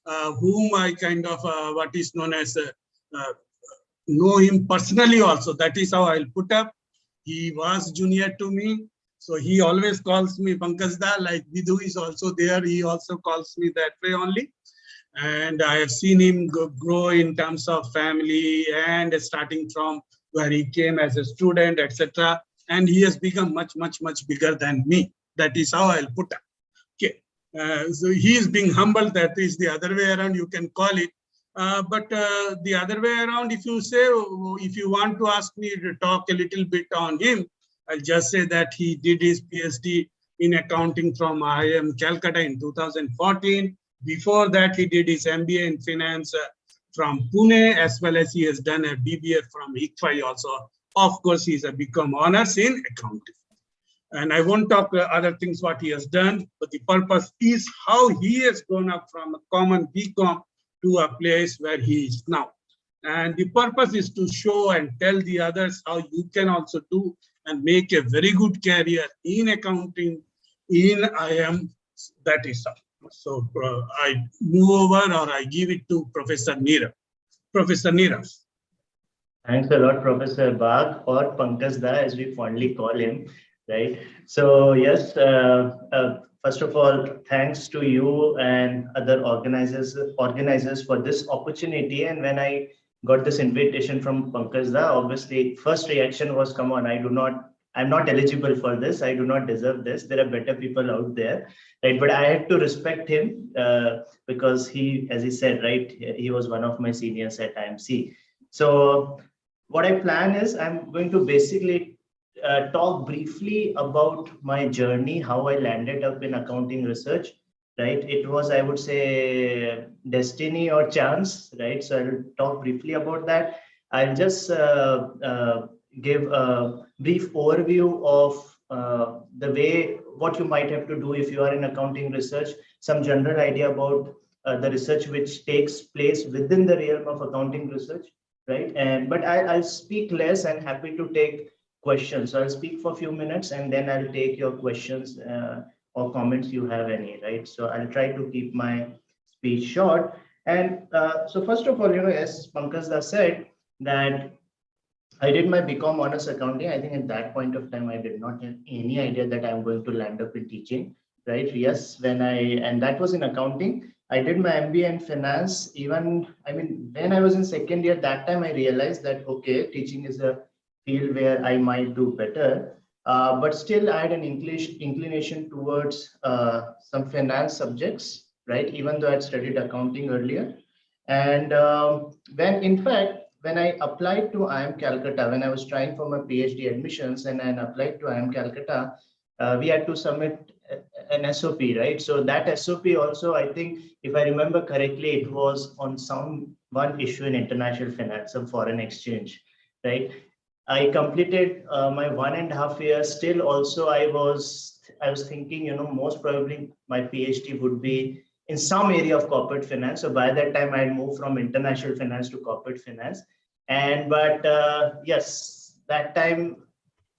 whom I kind of what is known as know him personally also. That is how I'll put up. He was junior to me. So he always calls me Pankajda, like Vidhu is also there. He also calls me that way only. And I have seen him grow in terms of family and starting from where he came as a student, etc. And he has become much, much, much bigger than me. That is how I'll put up. Okay. So he is being humble. That is the other way around, you can call it. But the other way around, if you say, if you want to ask me to talk a little bit on him, I'll just say that he did his PhD in accounting from IIM Calcutta in 2014. Before that, he did his MBA in finance from Pune, as well as he has done a BBA from ICFI also. Of course, he's a BCom honors in accounting. And I won't talk other things what he has done, but the purpose is how he has grown up from a common BCom to a place where he is now. And the purpose is to show and tell the others how you can also do and make a very good career in accounting, in IIM. That is all. So I move over, or I give it to Professor Neerav. Professor Neerav. Thanks a lot, Professor Bagh, or Pankajda, as we fondly call him, right? So yes, first of all, thanks to you and other organizers for this opportunity. And when I got this invitation from Pankajda, obviously, first reaction was, come on, I'm not eligible for this. I do not deserve this. There are better people out there, right? But I had to respect him because he, as he said, right, he was one of my seniors at IMC. So what I plan is I'm going to basically talk briefly about my journey, how I landed up in accounting research, right? It was, I would say, destiny or chance, right? So I'll talk briefly about that. I'll just give a brief overview of the way, what you might have to do if you are in accounting research, some general idea about the research which takes place within the realm of accounting research, right? But I'll speak less and happy to take questions. So I'll speak for a few minutes and then I'll take your questions or comments you have any, right? So I'll try to keep my speech short. And so first of all, as Pankajda said, that I did my BCom honors accounting. I think at that point of time, I did not have any idea that I'm going to land up in teaching, right? Yes, and that was in accounting. I did my MBA in finance. Even, when I was in second year, that time I realized that, okay, teaching is a field where I might do better. But still, I had an inclination towards some finance subjects, right? Even though I'd studied accounting earlier. And when I applied to IIM Calcutta, when I was trying for my PhD admissions and I applied to IIM Calcutta, we had to submit an SOP, right? So that SOP also, I think, if I remember correctly, it was on one issue in international finance, some foreign exchange, right? I completed my 1.5 years. Still, also, I was thinking, most probably my PhD would be in some area of corporate finance. So by that time, I'd moved from international finance to corporate finance. But yes, that time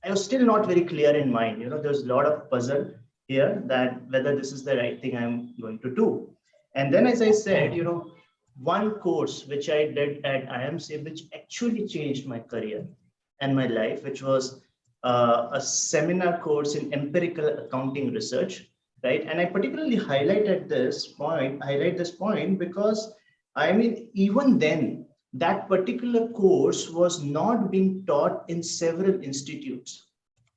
I was still not very clear in mind. There's a lot of puzzle here that whether this is the right thing I'm going to do. And then, as I said, one course which I did at IMC, which actually changed my career and my life, which was a seminar course in empirical accounting research, right? And I particularly highlight this point because, even then, that particular course was not being taught in several institutes,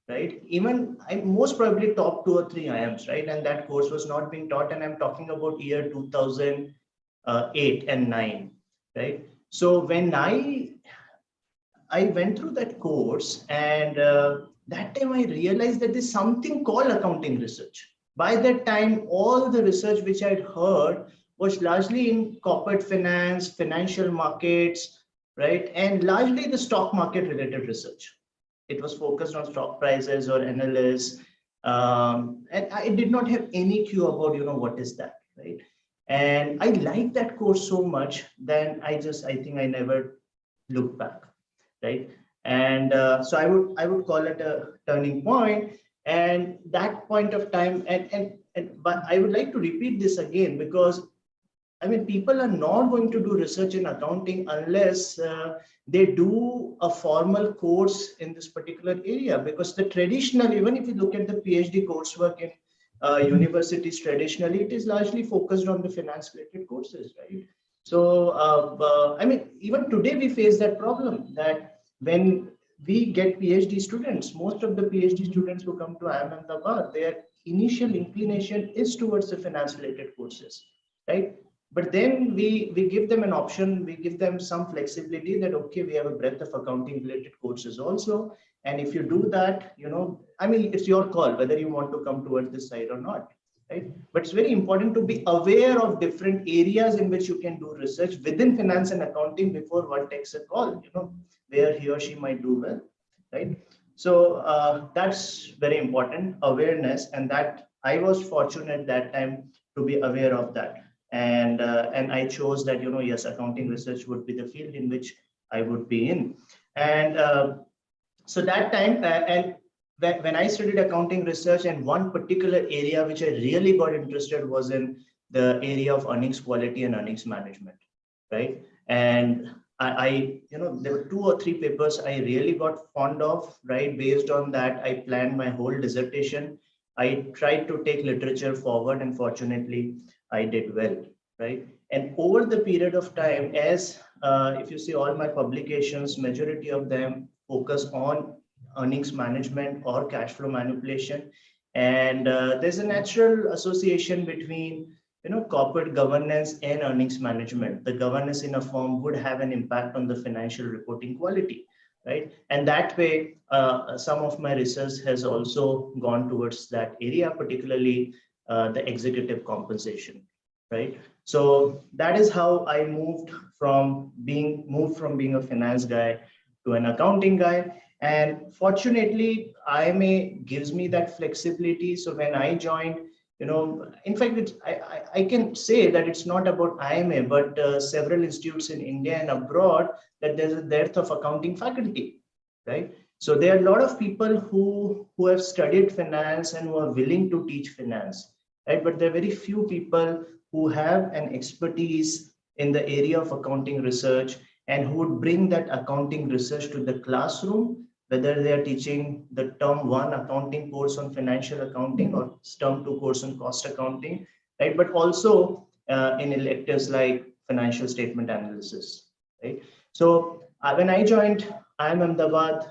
right? Even I most probably top 2 or 3 IIMs, right? And that course was not being taught. And I'm talking about year 2008 and 9, right? So when I went through that course, and that time I realized that there's something called accounting research. By that time, all the research which I'd heard was largely in corporate finance, financial markets, right? And largely the stock market related research. It was focused on stock prices or analysts. And I did not have any clue about, what is that, right? And I liked that course so much, then I think I never looked back, right? And so I would call it a turning point. And that point of time, but I would like to repeat this again, because I mean, people are not going to do research in accounting unless they do a formal course in this particular area, because the traditional, even if you look at the PhD coursework in universities traditionally, it is largely focused on the finance related courses, right? So, I mean, even today we face that problem that when we get PhD students, most of the PhD students who come to IIM Ahmedabad, their initial inclination is towards the finance related courses, right? But then we give them an option, we give them some flexibility that, okay, we have a breadth of accounting related courses also. And if you do that, you know, I mean, it's your call whether you want to come towards this side or not, right? But it's very important to be aware of different areas in which you can do research within finance and accounting before one takes a call, you know, where he or she might do well, right? So that's very important, awareness, and that I was fortunate that time to be aware of that. And I chose that, you know, yes, accounting research would be the field in which I would be in. And so that time, and when I studied accounting research, and one particular area which I really got interested was in the area of earnings quality and earnings management, right? And I, you know, there were 2 or 3 papers I really got fond of, right? Based on that, I planned my whole dissertation. I tried to take literature forward, and fortunately, I did well, right? And over the period of time, as if you see all my publications, majority of them focus on earnings management or cash flow manipulation. And there's a natural association between, you know, corporate governance and earnings management. The governance in a firm would have an impact on the financial reporting quality, right? And that way, some of my research has also gone towards that area, particularly the executive compensation, right? So that is how I moved from being a finance guy to an accounting guy. And fortunately, IMA gives me that flexibility. So when I joined, you know, in fact, I can say that it's not about IMA, but several institutes in India and abroad, that there's a dearth of accounting faculty, right? So there are a lot of people who have studied finance and who are willing to teach finance, right? But there are very few people who have an expertise in the area of accounting research and who would bring that accounting research to the classroom, whether they are teaching the term 1 accounting course on financial accounting or term 2 course on cost accounting, right? But also in electives like financial statement analysis, right? So when I joined IIM Ahmedabad,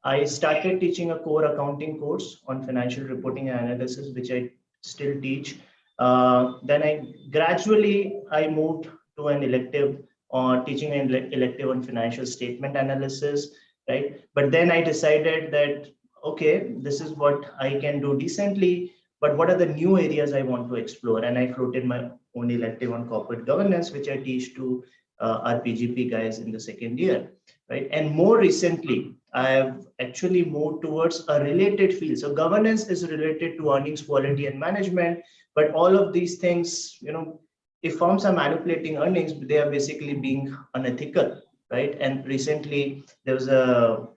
I started teaching a core accounting course on financial reporting and analysis, which I still teach. Then I moved to an elective on teaching an elective on financial statement analysis, right? But then I decided that, okay, this is what I can do decently, but what are the new areas I want to explore? And I floated my own elective on corporate governance, which I teach to our PGP guys in the second year, right? And more recently, I have actually moved towards a related field. So governance is related to earnings quality and management, but all of these things, you know, if firms are manipulating earnings, they are basically being unethical, right? And recently there was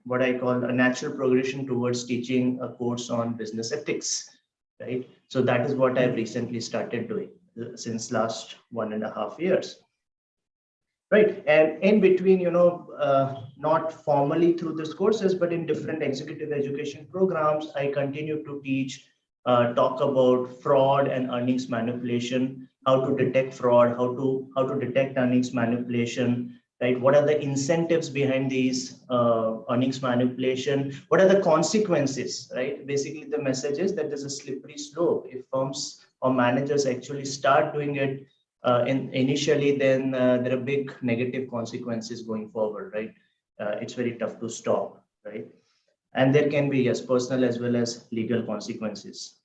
what I call a natural progression towards teaching a course on business ethics, right? So that is what I've recently started doing since last 1.5 years. Right, and in between, you know, not formally through these courses, but in different executive education programs, I continue to teach, talk about fraud and earnings manipulation, how to detect fraud, how to detect earnings manipulation, right? What are the incentives behind these earnings manipulation? What are the consequences, right? Basically, the message is that there's a slippery slope. If firms or managers actually start doing it initially, then there are big negative consequences going forward, right? It's very tough to stop, right? And there can be, yes, personal as well as legal consequences,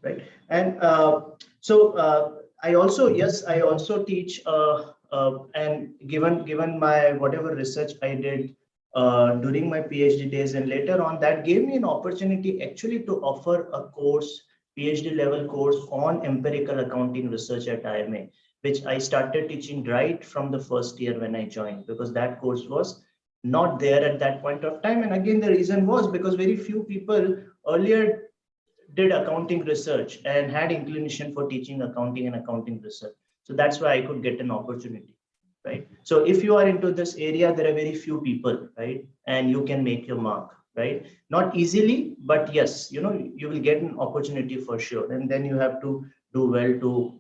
right? And I also teach, and given my whatever research I did during my PhD days and later on, that gave me an opportunity actually to offer a course, PhD level course on empirical accounting research at IMA, which I started teaching right from the first year when I joined, because that course was not there at that point of time. And again, the reason was because very few people earlier did accounting research and had inclination for teaching accounting and accounting research. So that's why I could get an opportunity, right? So if you are into this area, there are very few people, right? And you can make your mark, right? Not easily, but yes, you will get an opportunity for sure. And then you have to do well to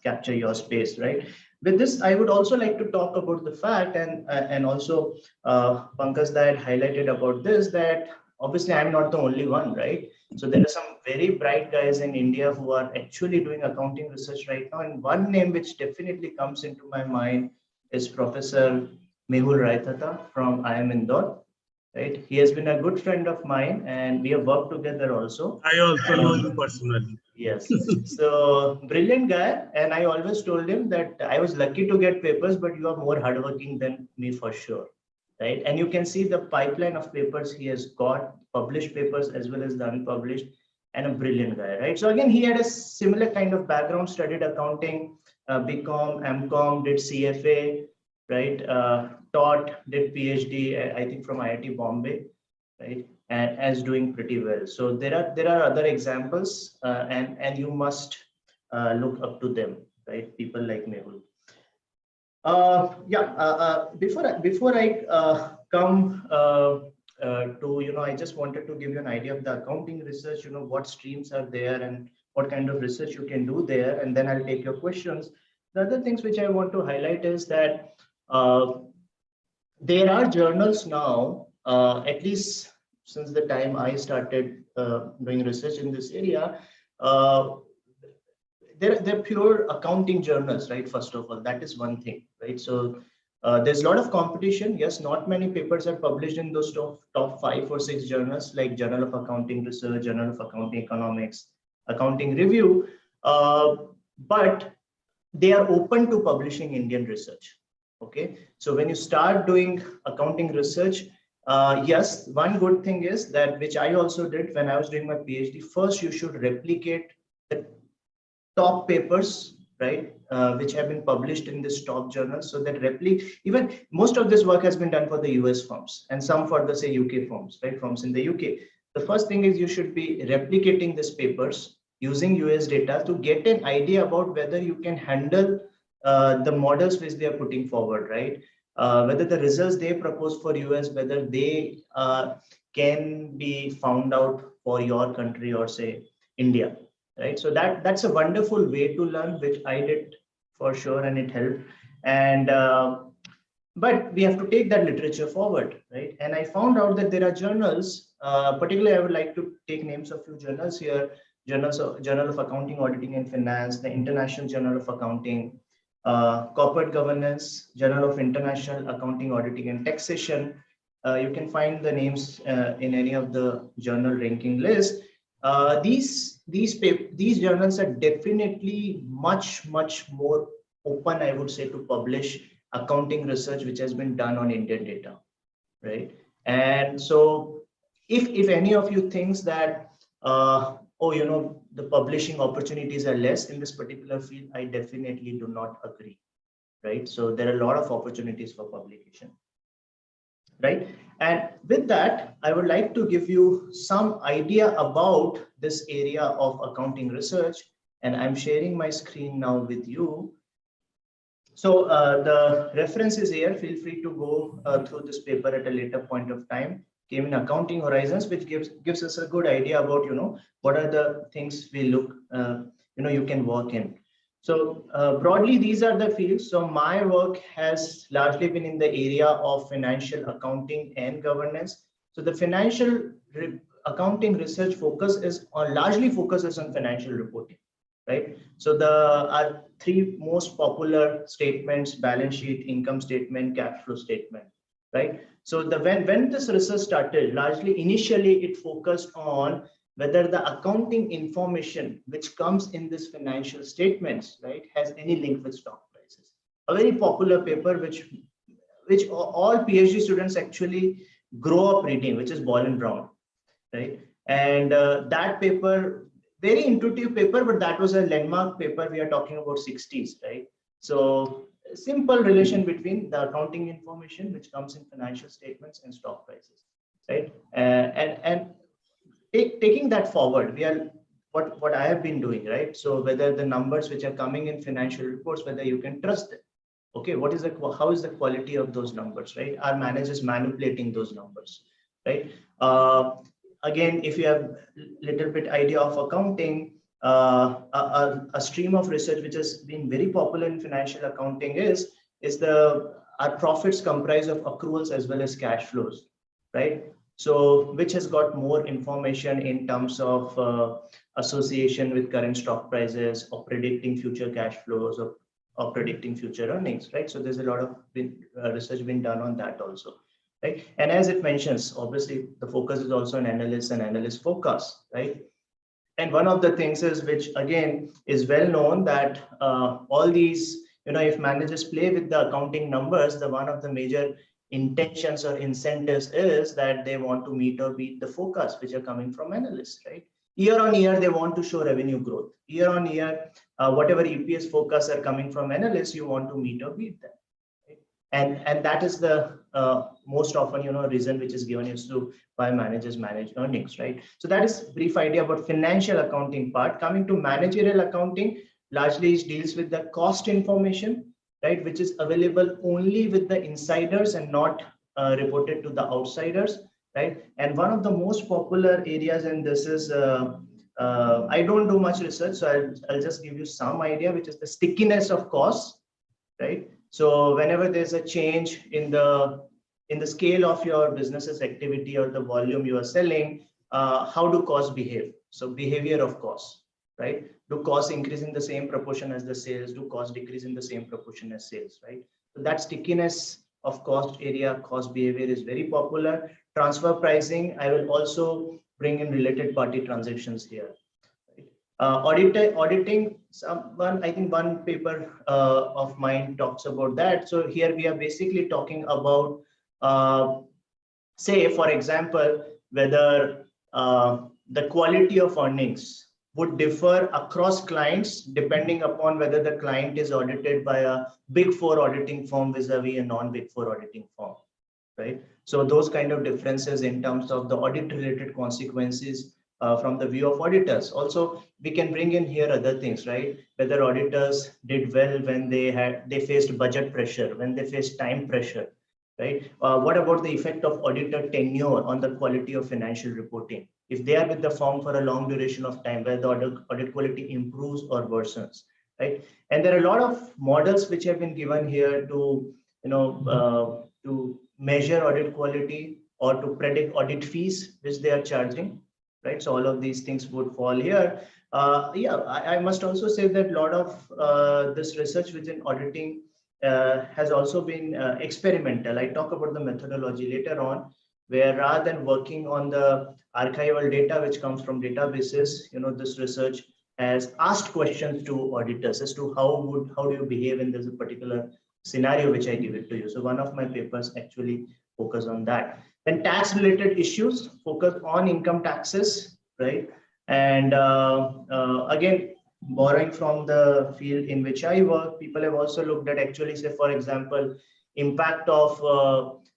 capture your space, right? With this, I would also like to talk about the fact, and also Pankaj that highlighted about this, that obviously I'm not the only one, right? So there are some very bright guys in India who are actually doing accounting research right now. And one name which definitely comes into my mind is Professor Mehul Raitata from IIM Indore, right? He has been a good friend of mine and we have worked together also. I also know him personally. Yes. So brilliant guy. And I always told him that I was lucky to get papers, but you are more hardworking than me for sure. Right. And you can see the pipeline of papers he has got, published papers as well as the unpublished, and a brilliant guy. Right. So again, he had a similar kind of background, studied accounting, BCom, MCom, did CFA, right? Taught, did PhD, I think from IIT Bombay, right? And as doing pretty well. So there are other examples, and you must look up to them, right? People like Mehul. Before I come to, I just wanted to give you an idea of the accounting research, what streams are there and what kind of research you can do there, and then I'll take your questions. The other things which I want to highlight is that there are journals now, at least since the time I started doing research in this area, they're pure accounting journals, right? First of all, that is one thing, right? So there's a lot of competition. Yes, not many papers are published in those top 5 or 6 journals like Journal of Accounting Research, Journal of Accounting Economics, Accounting Review, but they are open to publishing Indian research. Okay, so when you start doing accounting research, yes, one good thing is that, which I also did when I was doing my PhD, first you should replicate the top papers, right, which have been published in this top journals, so that even most of this work has been done for the US firms and some for the, say, UK firms, right, firms in the UK. The first thing is you should be replicating these papers using US data to get an idea about whether you can handle the models which they are putting forward, right? Whether the results they propose for US, whether they can be found out for your country or, say, India, right? So that's a wonderful way to learn, which I did for sure, and it helped. And but we have to take that literature forward, right? And I found out that there are journals, particularly I would like to take names of few journals here: Journal of Accounting, Auditing and Finance, the International Journal of Accounting, Corporate Governance, Journal of International Accounting, Auditing and Taxation. You can find the names in any of the journal ranking list. These journals are definitely much more open, I would say, to publish accounting research which has been done on Indian data, right? And so if any of you thinks that the publishing opportunities are less in this particular field, I definitely do not agree, right? So there are a lot of opportunities for publication, right? And with that, I would like to give you some idea about this area of accounting research, and I'm sharing my screen now with you. So the reference is here. Feel free to go through this paper at a later point of time. Came in Accounting Horizons, which gives us a good idea about what are the things we look you can work in. So broadly, these are the fields. So my work has largely been in the area of financial accounting and governance. So the financial accounting research largely focuses on financial reporting, right? So our 3 most popular statements: balance sheet, income statement, cash flow statement, right? So when this research started, largely initially it focused on whether the accounting information which comes in this financial statements, right, has any link with stock prices. A very popular paper which all PhD students actually grow up reading, which is Ball and Brown, right? And that paper, very intuitive paper, but that was a landmark paper. We are talking about 60s, right? So simple relation between the accounting information which comes in financial statements and stock prices, right? And taking that forward, we are what I have been doing, right? So whether the numbers which are coming in financial reports, whether you can trust them. Okay, how is the quality of those numbers, right? Are managers manipulating those numbers, right? Again, if you have little bit idea of accounting, a stream of research which has been very popular in financial accounting is our profits comprise of accruals as well as cash flows, right? So which has got more information in terms of association with current stock prices or predicting future cash flows or predicting future earnings, right? So there's a lot of research been done on that also, right? And as it mentions, obviously the focus is also on analysts and analyst forecast, right? And one of the things is, which again is well known, that all these, if managers play with the accounting numbers, the one of the major intentions or incentives is that they want to meet or beat the forecasts which are coming from analysts, right? Year on year, they want to show revenue growth. Year on year, whatever EPS forecasts are coming from analysts, you want to meet or beat them. Right? And that is the most often, reason which is given is to why managers manage earnings, right? So that is brief idea about financial accounting part. Coming to managerial accounting, largely it deals with the cost information, right, which is available only with the insiders and not reported to the outsiders, right? And one of the most popular areas in this is, I don't do much research, so I'll just give you some idea, which is the stickiness of costs, right? So whenever there's a change in the scale of your business's activity or the volume you are selling, how do costs behave? So behavior of costs, right? Do costs increase in the same proportion as the sales? Do costs decrease in the same proportion as sales, right? So that stickiness of cost area, cost behavior is very popular. Transfer pricing, I will also bring in related party transactions here. Auditing, I think one paper of mine talks about that. So here we are basically talking about, say, for example, whether the quality of earnings would differ across clients depending upon whether the client is audited by a Big Four auditing firm vis-a-vis a non-Big Four auditing firm, right? So those kind of differences in terms of the audit-related consequences from the view of auditors. Also, we can bring in here other things, right? Whether auditors did well when they faced budget pressure, when they faced time pressure, right? What about the effect of auditor tenure on the quality of financial reporting? If they are with the firm for a long duration of time, where the audit quality improves or worsens, right? And there are a lot of models which have been given here to, to measure audit quality or to predict audit fees which they are charging, right? So all of these things would fall here. I must also say that a lot of this research within auditing has also been experimental. I talk about the methodology later on, where rather than working on the archival data which comes from databases, this research has asked questions to auditors as to how do you behave in this particular scenario which I give it to you. So one of my papers actually focus on that. Then tax related issues focus on income taxes, right? And again, borrowing from the field in which I work, people have also looked at actually, say, for example, impact of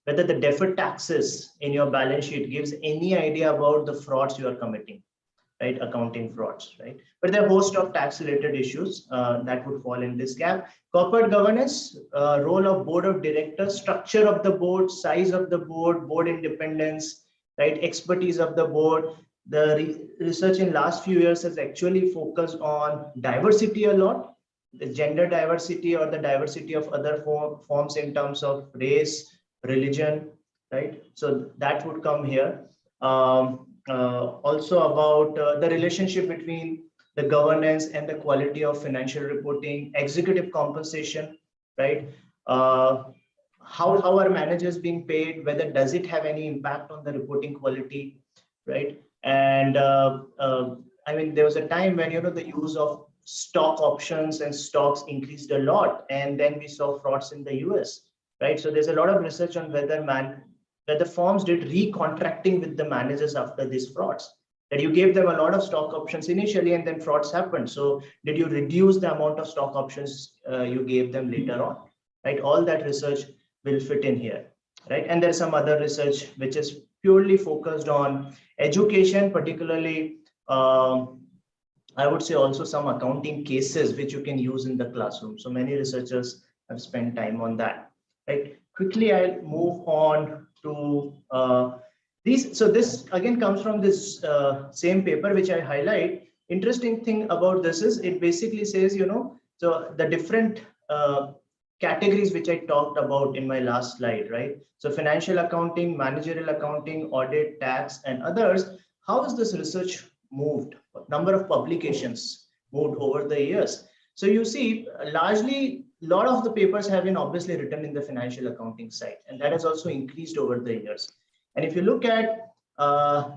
whether the deferred taxes in your balance sheet gives any idea about the frauds you are committing, right? Accounting frauds, right? But there are a host of tax related issues that would fall in this gap. Corporate governance, role of board of directors, structure of the board, size of the board, board independence, right? Expertise of the board. The research in last few years has actually focused on diversity a lot, the gender diversity or the diversity of other forms in terms of race, religion, right? So that would come here. Also about the relationship between the governance and the quality of financial reporting, executive compensation, right? How are managers being paid? Whether does it have any impact on the reporting quality, right? And I mean, there was a time when the use of stock options and stocks increased a lot, and then we saw frauds in the US, right? So there's a lot of research on whether the firms did recontracting with the managers after these frauds. That you gave them a lot of stock options initially, and then frauds happened. So did you reduce the amount of stock options you gave them later on, right? All that research will fit in here, right? And there's some other research which is purely focused on education, particularly I would say also some accounting cases which you can use in the classroom. So many researchers have spent time on that. Right. Quickly, I'll move on to these. So this again comes from this same paper which I highlight. Interesting thing about this is it basically says, so the different categories which I talked about in my last slide, right? So financial accounting, managerial accounting, audit, tax, and others. How has this research moved? Number of publications moved over the years. So you see, largely, a lot of the papers have been obviously written in the financial accounting side, and that has also increased over the years. And if you look at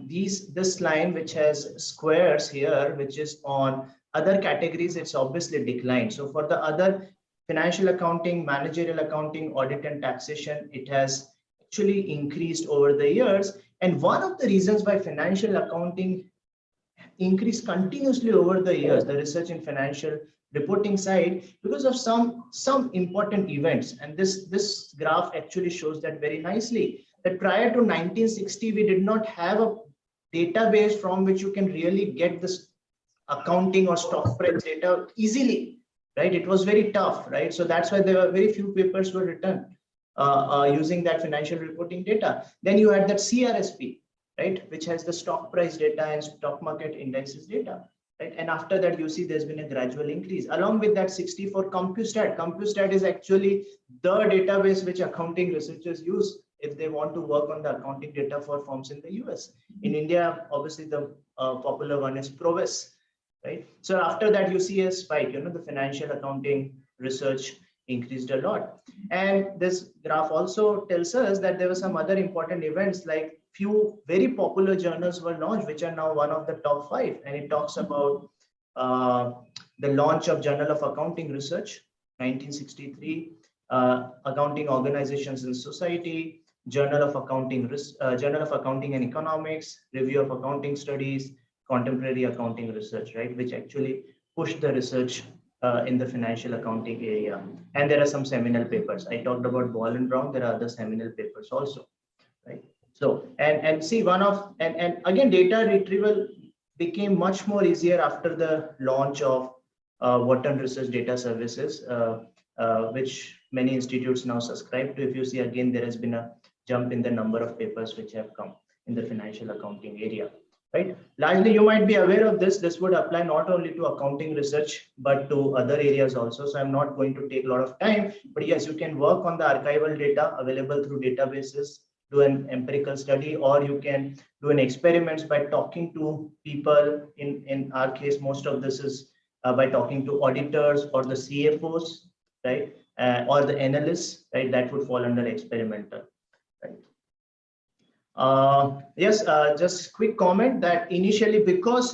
this line, which has squares here, which is on other categories, it's obviously declined. So for the other financial accounting, managerial accounting, audit and taxation, it has actually increased over the years. And one of the reasons why financial accounting increased continuously over the years, the research in financial reporting side, because of some important events. And this graph actually shows that very nicely, that prior to 1960, we did not have a database from which you can really get this accounting or stock price data easily, right? It was very tough, right? So that's why there were very few papers were written using that financial reporting data. Then you had that CRSP, right, which has the stock price data and stock market indices data, right? And after that, you see there's been a gradual increase. Along with that, 64 CompuStat. CompuStat is actually the database which accounting researchers use if they want to work on the accounting data for firms in the US. In India, obviously the popular one is Provis, right? So after that, you see a spike, the financial accounting research increased a lot. And this graph also tells us that there were some other important events, like few very popular journals were launched, which are now one of the top 5. And it talks about the launch of Journal of Accounting Research, 1963, Accounting Organizations in Society, Journal of Accounting and Economics, Review of Accounting Studies, Contemporary Accounting Research, right, which actually pushed the research in the financial accounting area. And there are some seminal papers. I talked about Ball and Brown. There are other seminal papers also, right? So, and see and again, data retrieval became much more easier after the launch of Wharton Research Data Services, which many institutes now subscribe to. If you see, again, there has been a jump in the number of papers which have come in the financial accounting area. Right? Largely, you might be aware of this. This would apply not only to accounting research, but to other areas also. So I'm not going to take a lot of time, but yes, you can work on the archival data available through databases, do an empirical study, or you can do an experiments by talking to people. In our case, most of this is by talking to auditors or the CFOs, right? Or the analysts, right? That would fall under experimental, right? Yes, just quick comment that initially, because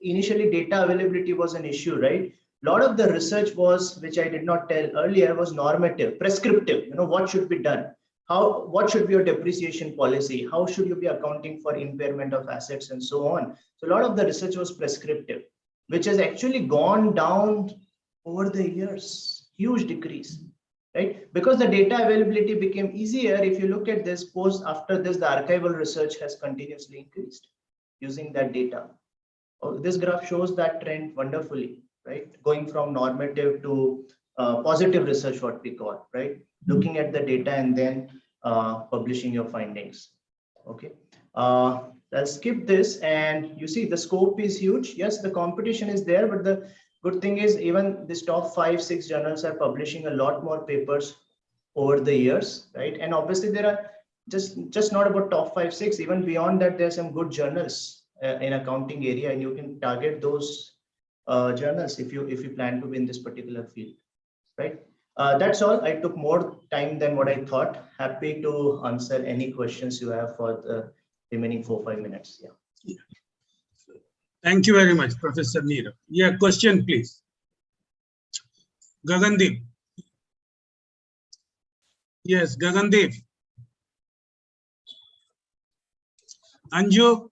initially data availability was an issue, right? A lot of the research was, which I did not tell earlier, was normative, prescriptive. What should be done? What should be your depreciation policy? How should you be accounting for impairment of assets and so on? So a lot of the research was prescriptive, which has actually gone down over the years, huge decrease. Right? Because the data availability became easier. If you look at this post after this, the archival research has continuously increased using that data. This graph shows that trend wonderfully, right? Going from normative to positive research, what we call, right? Looking at the data and then publishing your findings. Okay. I'll skip this, and you see the scope is huge. Yes, the competition is there, but the good thing is even this top 5-6 journals are publishing a lot more papers over the years, right? And obviously there are just not about top 5-6, even beyond that, there are some good journals in accounting area, and you can target those journals if you plan to be in this particular field, right? That's all. I took more time than what I thought. Happy to answer any questions you have for the remaining 4-5 minutes. Yeah. Thank you very much, Professor Neerav. Yeah, question, please. Gagandeep. Yes, Gagandeep. Anju.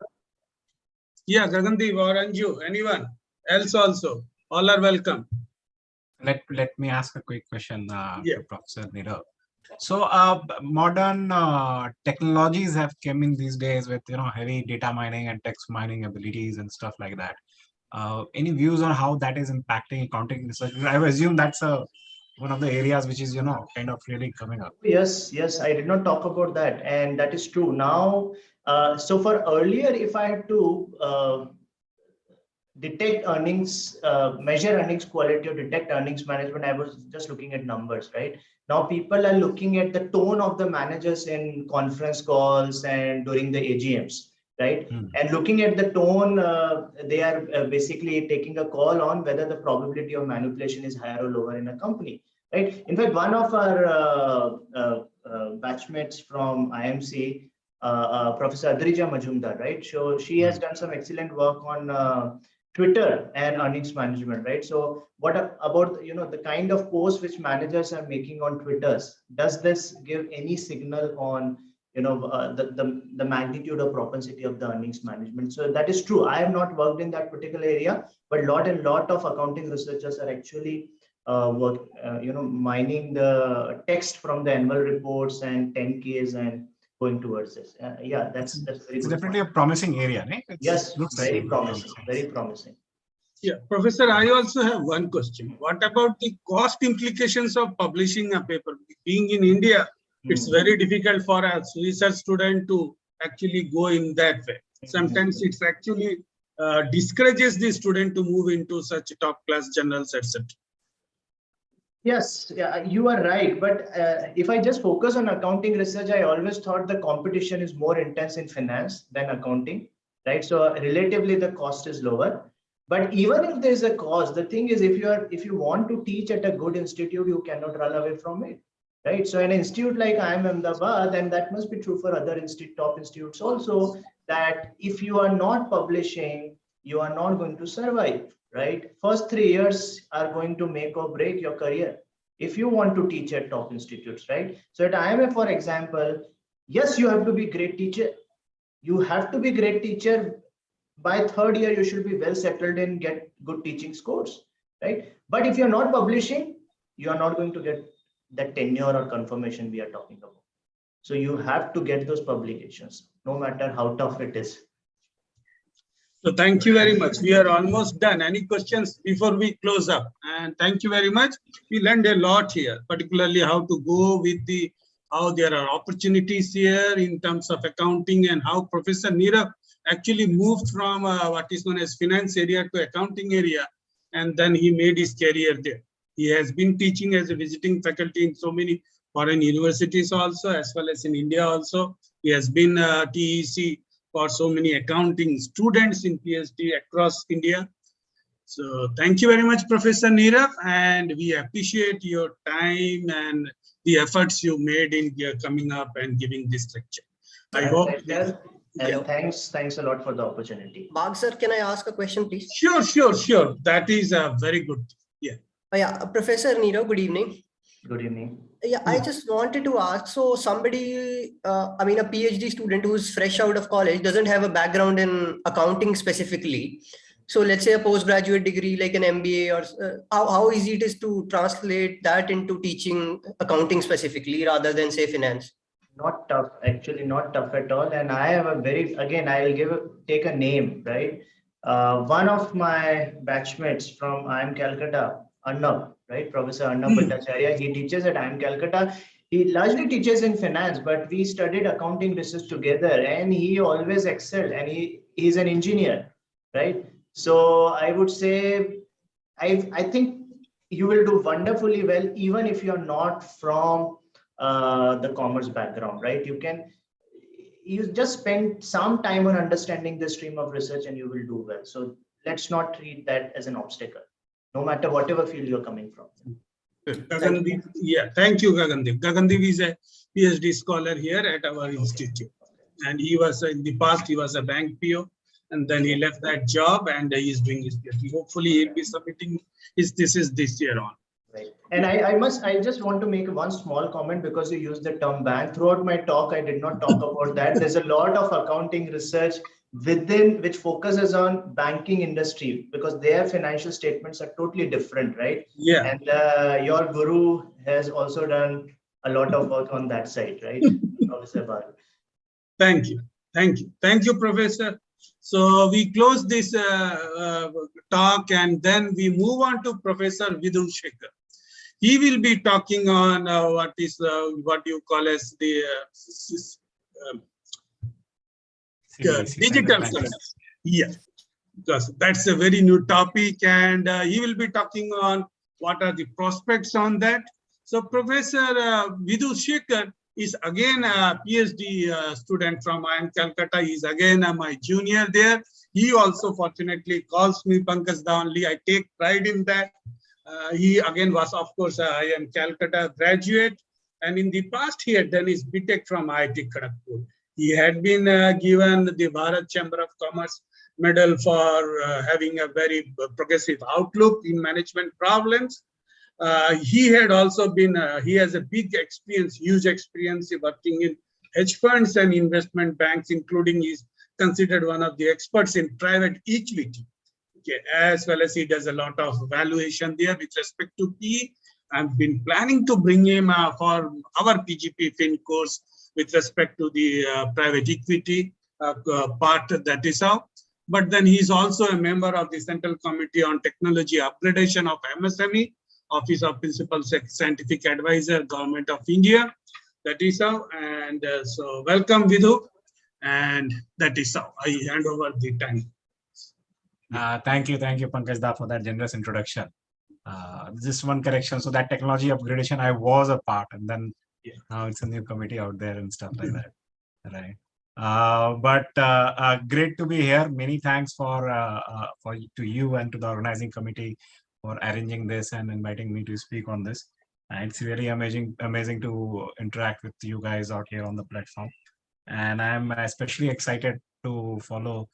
Yeah, Gagandeep or Anju, anyone else also. All are welcome. Let me ask a quick question Yeah. to Professor Neerav. So modern technologies have come in these days with heavy data mining and text mining abilities and stuff like that. Any views on how that is impacting accounting research? I would assume that's one of the areas which is, kind of really coming up. Yes, yes, I did not talk about that, and that is true. Now, so for earlier, if I had to detect earnings, measure earnings quality or detect earnings management, I was just looking at numbers, right? Now people are looking at the tone of the managers in conference calls and during the AGMs, right? And looking at the tone, they are basically taking a call on whether the probability of manipulation is higher or lower in a company, right? In fact, one of our batchmates from IMC, Professor Adrija Majumdar, right? So she has done some excellent work on Twitter and earnings management, right? So what about the kind of posts which managers are making on Twitters? Does this give any signal on the magnitude or propensity of the earnings management? So that is true. I have not worked in that particular area, but lot of accounting researchers are actually mining the text from the annual reports and 10Ks and going towards this. Yeah, that's very It's good definitely point. a promising area, right? Yes, Looks very like promising, very promising. Yeah, Professor, I also have one question. What about the cost implications of publishing a paper? Being in India, it's very difficult for a research student to actually go in that way. Sometimes it's actually discourages the student to move into such top class journals, etc. Yes, yeah, you are right. But if I just focus on accounting research, I always thought the competition is more intense in finance than accounting, right? So relatively the cost is lower. But even if there's a cost, the thing is, if you want to teach at a good institute, you cannot run away from it, right? So an institute like IIM Ahmedabad, and that must be true for other top institutes also, that if you are not publishing, you are not going to survive, right? First 3 years are going to make or break your career if you want to teach at top institutes, right? So at IMA, for example, yes, you have to be great teacher. You have to be great teacher. By third year, you should be well settled and get good teaching scores, right? But if you're not publishing, you are not going to get that tenure or confirmation we are talking about. So you have to get those publications, no matter how tough it is. So thank you very much. We are almost done. Any questions before we close up? And thank you very much. We learned a lot here, particularly how to go with how there are opportunities here in terms of accounting, and how Professor Neerav actually moved from what is known as finance area to accounting area, and then he made his career there. He has been teaching as a visiting faculty in so many foreign universities also, as well as in India also. He has been TEC for so many accounting students in PhD across India. So thank you very much, Professor Neerav, and we appreciate your time and the efforts you made in coming up and giving this lecture. I hope. And thanks a lot for the opportunity. Mark sir, can I ask a question, please? Sure. That is a very good. Yeah. Professor Neerav, good evening. Good evening. Yeah, I just wanted to ask, so somebody, a PhD student who's fresh out of college doesn't have a background in accounting specifically. So let's say a postgraduate degree like an MBA, or how easy it is to translate that into teaching accounting specifically rather than say finance? Not tough, actually not tough at all. And I have I'll take a name, right? One of my batchmates from IIM Calcutta, Arnab, right? Professor Arnab Bhattacharya, he teaches at IIM Calcutta. He largely teaches in finance, but we studied accounting research together, and he always excelled, and he's an engineer, right? So I would say, I think you will do wonderfully well, even if you're not from the commerce background, right? You just spend some time on understanding the stream of research and you will do well. So let's not treat that as an obstacle, no matter whatever field you're coming from. Gagandeep, yeah, thank you, Gagandeep. Gagandeep is a PhD scholar here at our institute, and he was in the past, he was a bank PO, and then he left that job and he is doing his PhD. Hopefully he'll be submitting his thesis this year on. Right. And I just want to make one small comment, because you used the term bank. Throughout my talk, I did not talk about that. There's a lot of accounting research which focuses on banking industry, because their financial statements are totally different, right? Yeah. And your guru has also done a lot of work on that side, right? Professor Baru. Thank you, Professor. So we close this talk, and then we move on to Professor Vidhu Shekhar. He will be talking on what you call as the CBDC, digital currency. Yeah, because that's a very new topic, and he will be talking on what are the prospects on that. So Professor Vidhu Shekhar is again a PhD student from IIM Calcutta. He's again my junior there. He also fortunately calls me Pankaj Da only. I take pride in that. He again was, of course, IIM Calcutta graduate, and in the past he had done his BTech from IIT Kharagpur. He had been given the Bharat Chamber of Commerce medal for having a very progressive outlook in management problems. He had also been, he has a big experience, huge experience working in hedge funds and investment banks, including he's considered one of the experts in private equity. Okay, as well as he does a lot of valuation there with respect to PE. I've been planning to bring him for our PGP Fin course with respect to the private equity part, that is how. But then he's also a member of the Central Committee on Technology Upgradation of MSME, Office of Principal Scientific Advisor, Government of India. That is how. And so welcome, Vidhu. And that is how I hand over the time. Thank you, Pankaj Da, for that generous introduction. Just one correction. So that technology upgradation, I was a part, and then now it's a new committee out there and stuff like that, right? But great to be here. Many thanks to you and to the organizing committee for arranging this and inviting me to speak on this. It's really amazing to interact with you guys out here on the platform, and I'm especially excited to follow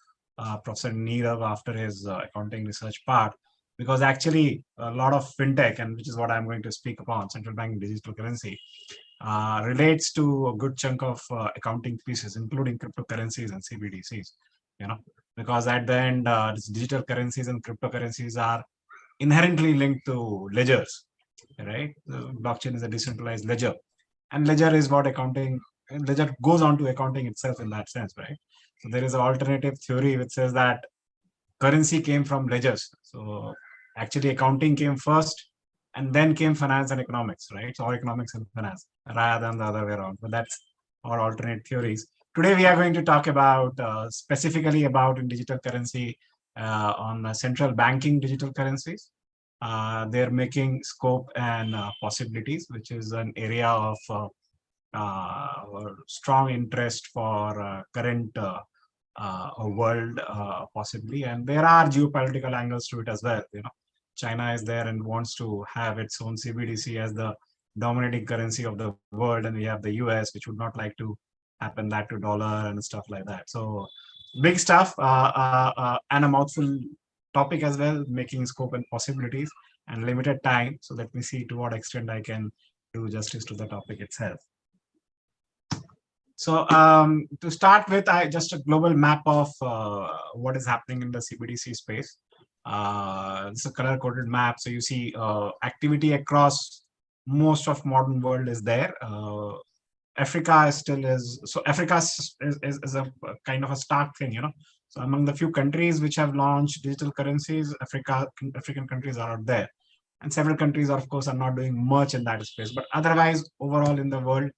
Professor Neerav after his accounting research part, because actually a lot of fintech, and which is what I'm going to speak upon, central bank digital currency, relates to a good chunk of accounting pieces, including cryptocurrencies and CBDCs, because at the end, these digital currencies and cryptocurrencies are inherently linked to ledgers, right? The blockchain is a decentralized ledger, and ledger is what ledger goes on to accounting itself in that sense, right? So there is an alternative theory which says that currency came from ledgers. So actually accounting came first, and then came finance and economics, right? So, or economics and finance, rather than the other way around. But that's our alternate theories. Today we are going to talk about specifically about in digital currency on central banking digital currencies. They're making scope and possibilities, which is an area of strong interest for current world possibly, and there are geopolitical angles to it as well. China is there and wants to have its own CBDC as the dominating currency of the world, and we have the US, which would not like to happen that to dollar and stuff like that. So big stuff and a mouthful topic as well, making scope and possibilities, and limited time. So let me see to what extent I can do justice to the topic itself. So to start with, just a global map of what is happening in the CBDC space. It's a color-coded map, so you see activity across most of modern world is there. Africa is so Africa is a kind of a stark thing, So among the few countries which have launched digital currencies, African countries are out there, and several countries, of course, are not doing much in that space. But otherwise, overall in the world,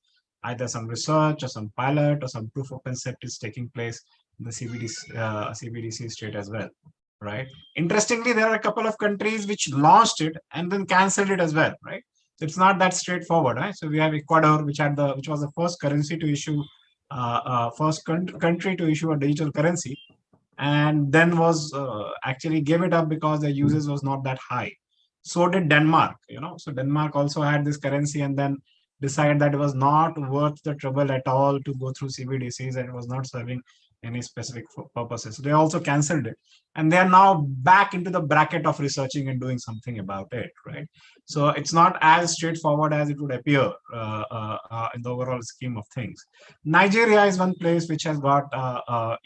either some research or some pilot or some proof of concept is taking place in the CBDC state as well, right? Interestingly, there are a couple of countries which launched it and then canceled it as well, right? So it's not that straightforward, right? So we have Ecuador, which was the first currency to issue, first country to issue a digital currency, and then was actually gave it up because the usage was not that high. So did Denmark, So Denmark also had this currency and then decided that it was not worth the trouble at all to go through CBDCs, and it was not serving any specific purposes. So they also canceled it, and they are now back into the bracket of researching and doing something about it, right? So it's not as straightforward as it would appear in the overall scheme of things. Nigeria is one place which has got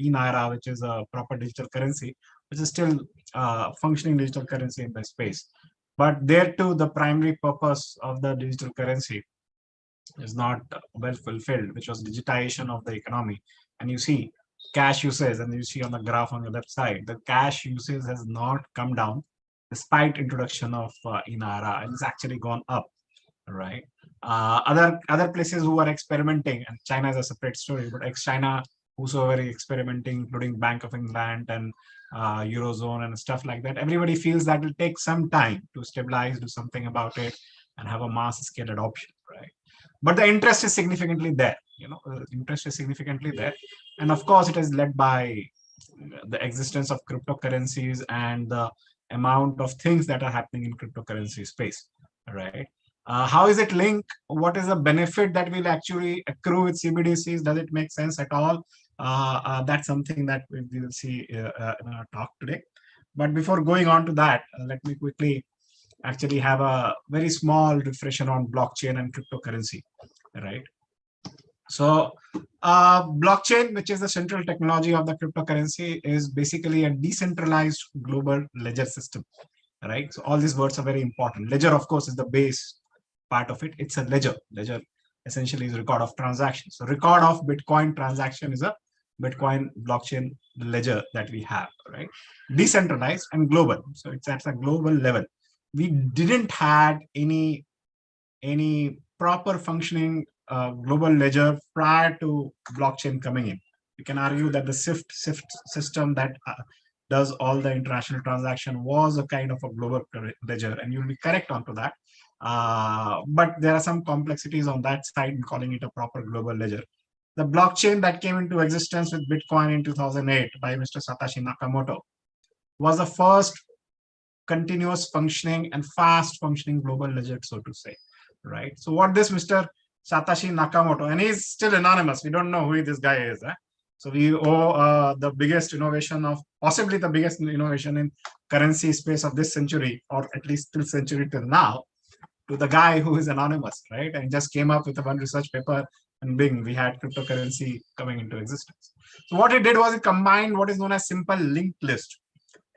e-Naira, which is a proper digital currency, which is still functioning digital currency in the space. But there too, the primary purpose of the digital currency is not well fulfilled, which was digitization of the economy. And you see, cash usage, and you see on the graph on the left side, the cash usage has not come down despite introduction of INARA, and it's actually gone up, right? Other places who are experimenting, and China is a separate story, but ex-China, whosoever is experimenting, including Bank of England and Eurozone and stuff like that, everybody feels that will take some time to stabilize, do something about it, and have a mass scale adoption, right? But the interest is significantly there, interest is significantly there. And of course, it is led by the existence of cryptocurrencies and the amount of things that are happening in cryptocurrency space, right? How is it linked? What is the benefit that will actually accrue with CBDCs? Does it make sense at all? That's something that we will see in our talk today. But before going on to that, let me quickly actually have a very small refresher on blockchain and cryptocurrency, right? So blockchain, which is the central technology of the cryptocurrency, is basically a decentralized global ledger system, right? So all these words are very important. Ledger, of course, is the base part of it. It's a ledger. Ledger essentially is a record of transactions. So record of Bitcoin transaction is a Bitcoin blockchain ledger that we have, right? Decentralized and global. So it's at a global level. We didn't had any proper functioning global ledger prior to blockchain coming in. You can argue that the SWIFT system that does all the international transaction was a kind of a global ledger, and you'll be correct onto that. But there are some complexities on that side in calling it a proper global ledger. The blockchain that came into existence with Bitcoin in 2008 by Mr. Satoshi Nakamoto was the first continuous functioning and fast functioning global ledger, so to say, right? So what this Mr. Satoshi Nakamoto, and he's still anonymous, we don't know who this guy is. So we owe the biggest innovation of, possibly the biggest innovation in currency space of this century, or at least till century till now, to the guy who is anonymous, right? And just came up with one research paper, and bing, we had cryptocurrency coming into existence. So what he did was he combined what is known as simple linked list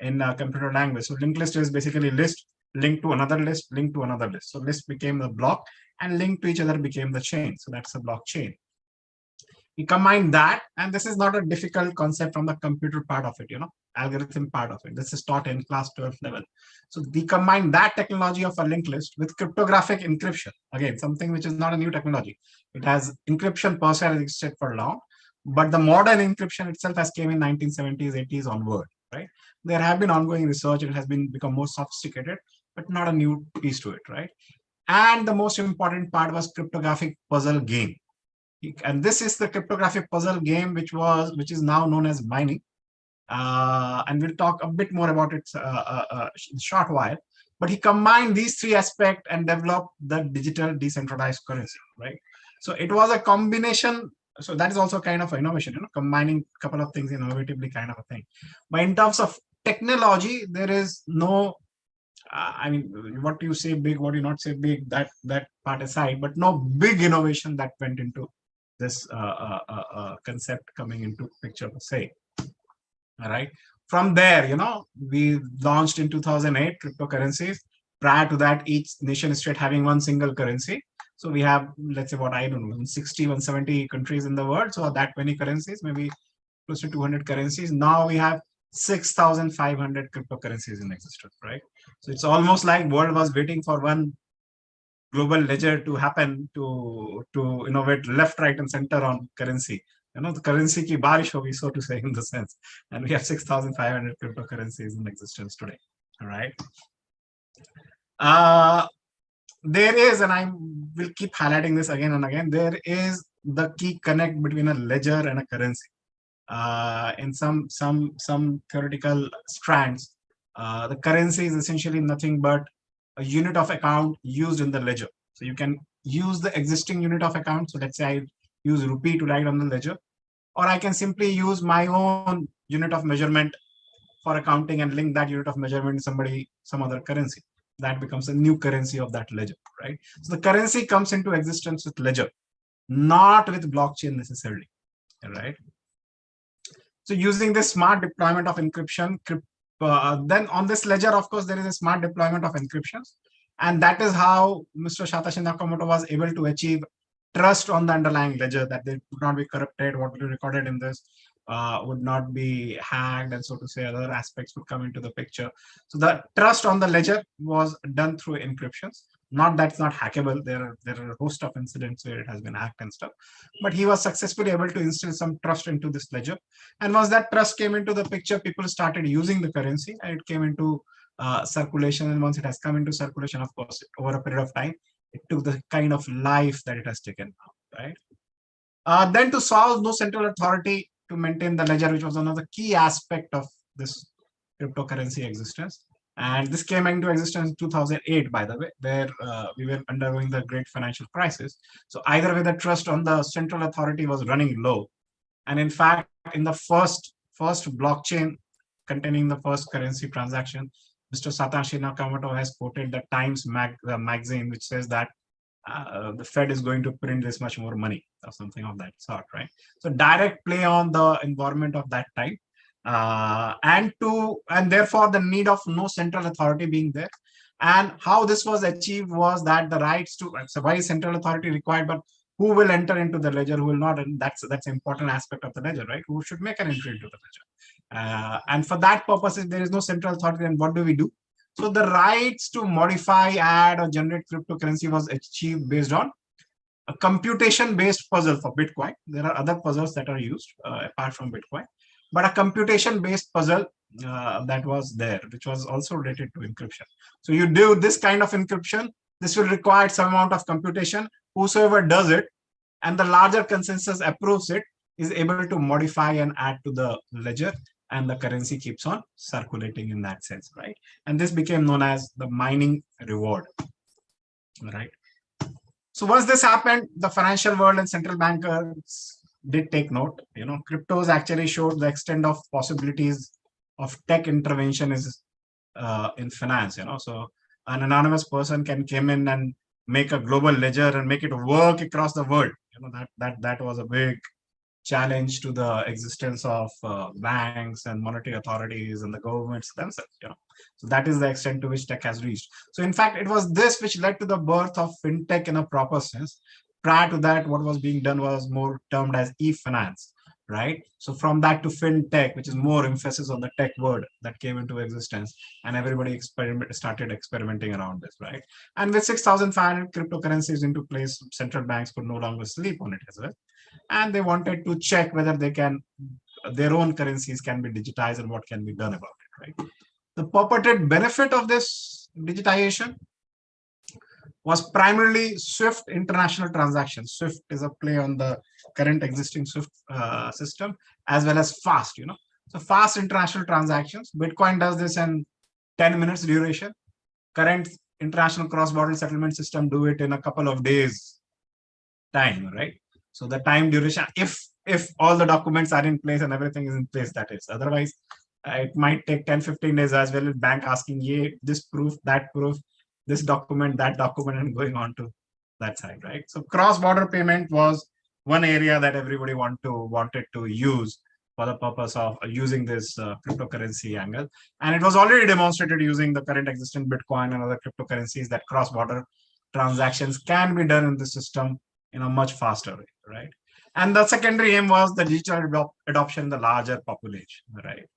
in computer language. So linked list is basically list linked to another list, linked to another list. So list became the block, and linked to each other became the chain. So that's a blockchain. He combined that, and this is not a difficult concept from the computer part of it, algorithm part of it. This is taught in class 12 level. So we combine that technology of a linked list with cryptographic encryption. Again, something which is not a new technology. It has encryption per se has existed for long, but the modern encryption itself has came in 1970s, 80s onward, right? There have been ongoing research. It has become more sophisticated, but not a new piece to it, right? And the most important part was cryptographic puzzle game. And this is the cryptographic puzzle game, which is now known as mining. And we'll talk a bit more about it in a short while. But he combined these three aspects and developed the digital decentralized currency, right? So it was a combination. So that is also kind of innovation, combining a couple of things innovatively, kind of a thing. But in terms of technology, there is no, I mean, what you say big, what you not say big, that part aside, but no big innovation that went into this concept coming into picture per se. All right. From there, we launched in 2008 cryptocurrencies. Prior to that, each nation state having one single currency. So we have, let's say, what I don't know, 60, 170 countries in the world. So that many currencies, maybe close to 200 currencies. Now we have 6,500 cryptocurrencies in existence, right? So it's almost like world was waiting for one global ledger to happen to innovate left, right, and center on currency. The currency ki barish hogi, so to say, in the sense. And we have 6,500 cryptocurrencies in existence today. All right. There is, and I will keep highlighting this again and again, there is the key connect between a ledger and a currency. In some theoretical strands, the currency is essentially nothing but a unit of account used in the ledger. So you can use the existing unit of account. So let's say I use rupee to write on the ledger, or I can simply use my own unit of measurement for accounting and link that unit of measurement to some other currency. That becomes a new currency of that ledger, right? So the currency comes into existence with ledger, not with blockchain necessarily, right? So using this smart deployment of encryption, then on this ledger, of course, there is a smart deployment of encryptions. And that is how Mr. Satoshi Nakamoto was able to achieve trust on the underlying ledger, that they would not be corrupted, what will be recorded in this, would not be hacked, and so to say other aspects would come into the picture. So the trust on the ledger was done through encryptions. Not that it's not hackable. There are a host of incidents where it has been hacked and stuff, but he was successfully able to instill some trust into this ledger. And once that trust came into the picture, people started using the currency, and it came into circulation. And once it has come into circulation, of course, over a period of time, it took the kind of life that it has taken now, right? Then to solve no central authority to maintain the ledger, which was another key aspect of this cryptocurrency existence. And this came into existence in 2008, by the way, where we were undergoing the great financial crisis. So either way, the trust on the central authority was running low. And in fact, in the first blockchain containing the first currency transaction, Mr. Satoshi Nakamoto has quoted the Times magazine, which says that the Fed is going to print this much more money or something of that sort, right? So direct play on the environment of that time. And therefore the need of no central authority being there. And how this was achieved was that the rights to, so why is central authority required, but who will enter into the ledger, who will not, and that's an important aspect of the ledger, right? Who should make an entry into the ledger. And for that purpose, if there is no central authority, then what do we do? So the rights to modify, add, or generate cryptocurrency was achieved based on a computation-based puzzle for Bitcoin. There are other puzzles that are used apart from Bitcoin, but a computation-based puzzle that was there, which was also related to encryption. So you do this kind of encryption, this will require some amount of computation. Whosoever does it, and the larger consensus approves it, is able to modify and add to the ledger, and the currency keeps on circulating in that sense, right? And this became known as the mining reward, right? So once this happened, the financial world and central bankers did take note. You know, cryptos actually showed the extent of possibilities of tech intervention is in finance. You know, so an anonymous person can come in and make a global ledger and make it work across the world. You know, that was a big challenge to the existence of banks and monetary authorities and the governments themselves. You know, so that is the extent to which tech has reached. So in fact, it was this which led to the birth of fintech in a proper sense. Prior to that, what was being done was more termed as e-finance, right? So from that to fintech, which is more emphasis on the tech word that came into existence, and everybody started experimenting around this, right? And with 6,500 cryptocurrencies into place, central banks could no longer sleep on it as well. And they wanted to check whether they can, their own currencies can be digitized and what can be done about it, right? The purported benefit of this digitization was primarily swift international transactions. Swift is a play on the current existing Swift system, as well as fast, you know. So fast international transactions. Bitcoin does this in 10 minutes duration. Current international cross-border settlement system do it in a couple of days time, right? So the time duration, if all the documents are in place and everything is in place, that is. Otherwise, it might take 10-15 days as well, with bank asking, yeah, this proof, that proof, this document, that document, and going on to that side, right? So cross-border payment was one area that everybody wanted to use for the purpose of using this cryptocurrency angle. And it was already demonstrated using the current existing Bitcoin and other cryptocurrencies that cross-border transactions can be done in the system in a much faster way, right? And the secondary aim was the digital adoption in the larger population, right?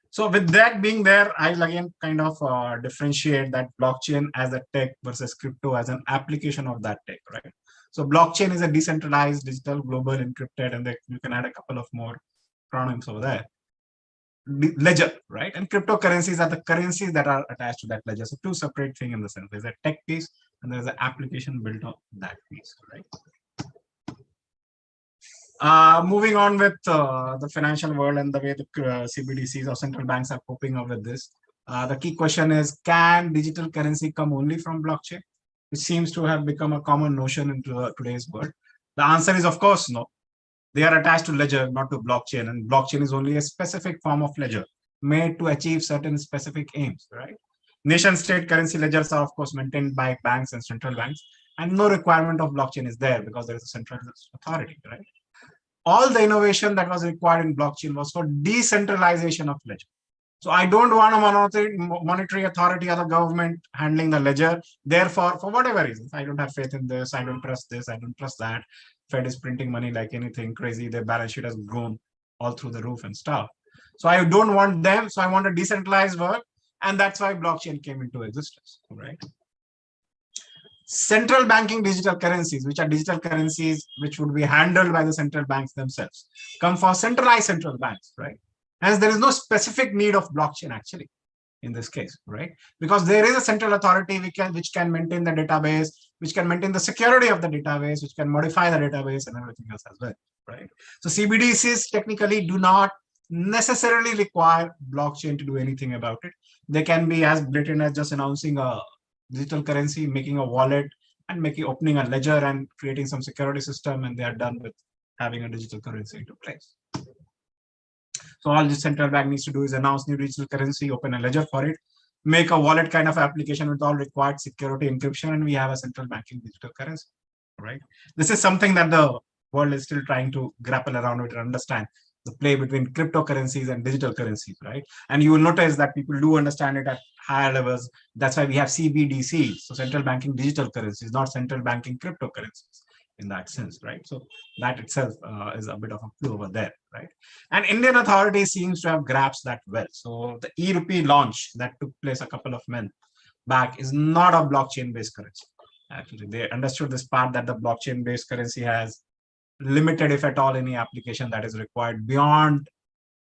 So with that being there, I'll again kind of differentiate that blockchain as a tech versus crypto as an application of that tech, right? So blockchain is a decentralized, digital, global, encrypted, and you can add a couple of more pronouns over there. Ledger, right? And cryptocurrencies are the currencies that are attached to that ledger. So two separate things in the sense. There's a tech piece and there's an application built on that piece, right? Moving on with the financial world and the way the CBDCs or central banks are coping up with this. The key question is, can digital currency come only from blockchain? Which seems to have become a common notion in today's world. The answer is, of course, no. They are attached to ledger, not to blockchain. And blockchain is only a specific form of ledger made to achieve certain specific aims, right? Nation-state currency ledgers are, of course, maintained by banks and central banks. And no requirement of blockchain is there because there is a central authority, right? All the innovation that was required in blockchain was for decentralization of ledger. So I don't want a monetary authority or the government handling the ledger. Therefore, for whatever reasons, I don't have faith in this. I don't trust this. I don't trust that. Fed is printing money like anything crazy. Their balance sheet has grown all through the roof and stuff. So I don't want them. So I want a decentralized work. And that's why blockchain came into existence, right? Central banking digital currencies, which are digital currencies which would be handled by the central banks themselves, come for centralized central banks, right? Hence, there is no specific need of blockchain actually in this case, right? Because there is a central authority which can maintain the database, which can maintain the security of the database, which can modify the database and everything else as well, right? So CBDCs technically do not necessarily require blockchain to do anything about it. They can be as blatant as just announcing a digital currency, making a wallet, and opening a ledger and creating some security system, and they are done with having a digital currency into place. So all the central bank needs to do is announce new digital currency, open a ledger for it, make a wallet kind of application with all required security encryption, and we have a central banking digital currency, right? This is something that the world is still trying to grapple around with and understand the play between cryptocurrencies and digital currencies, right? And you will notice that people do understand it at higher levels. That's why we have CBDCs, so central banking digital currencies, not central banking cryptocurrencies in that sense, right? So that itself is a bit of a clue over there, right? And Indian authority seems to have grasped that well. So the e-rupee launch that took place a couple of months back is not a blockchain-based currency. Actually, they understood this part that the blockchain-based currency has limited, if at all, any application that is required beyond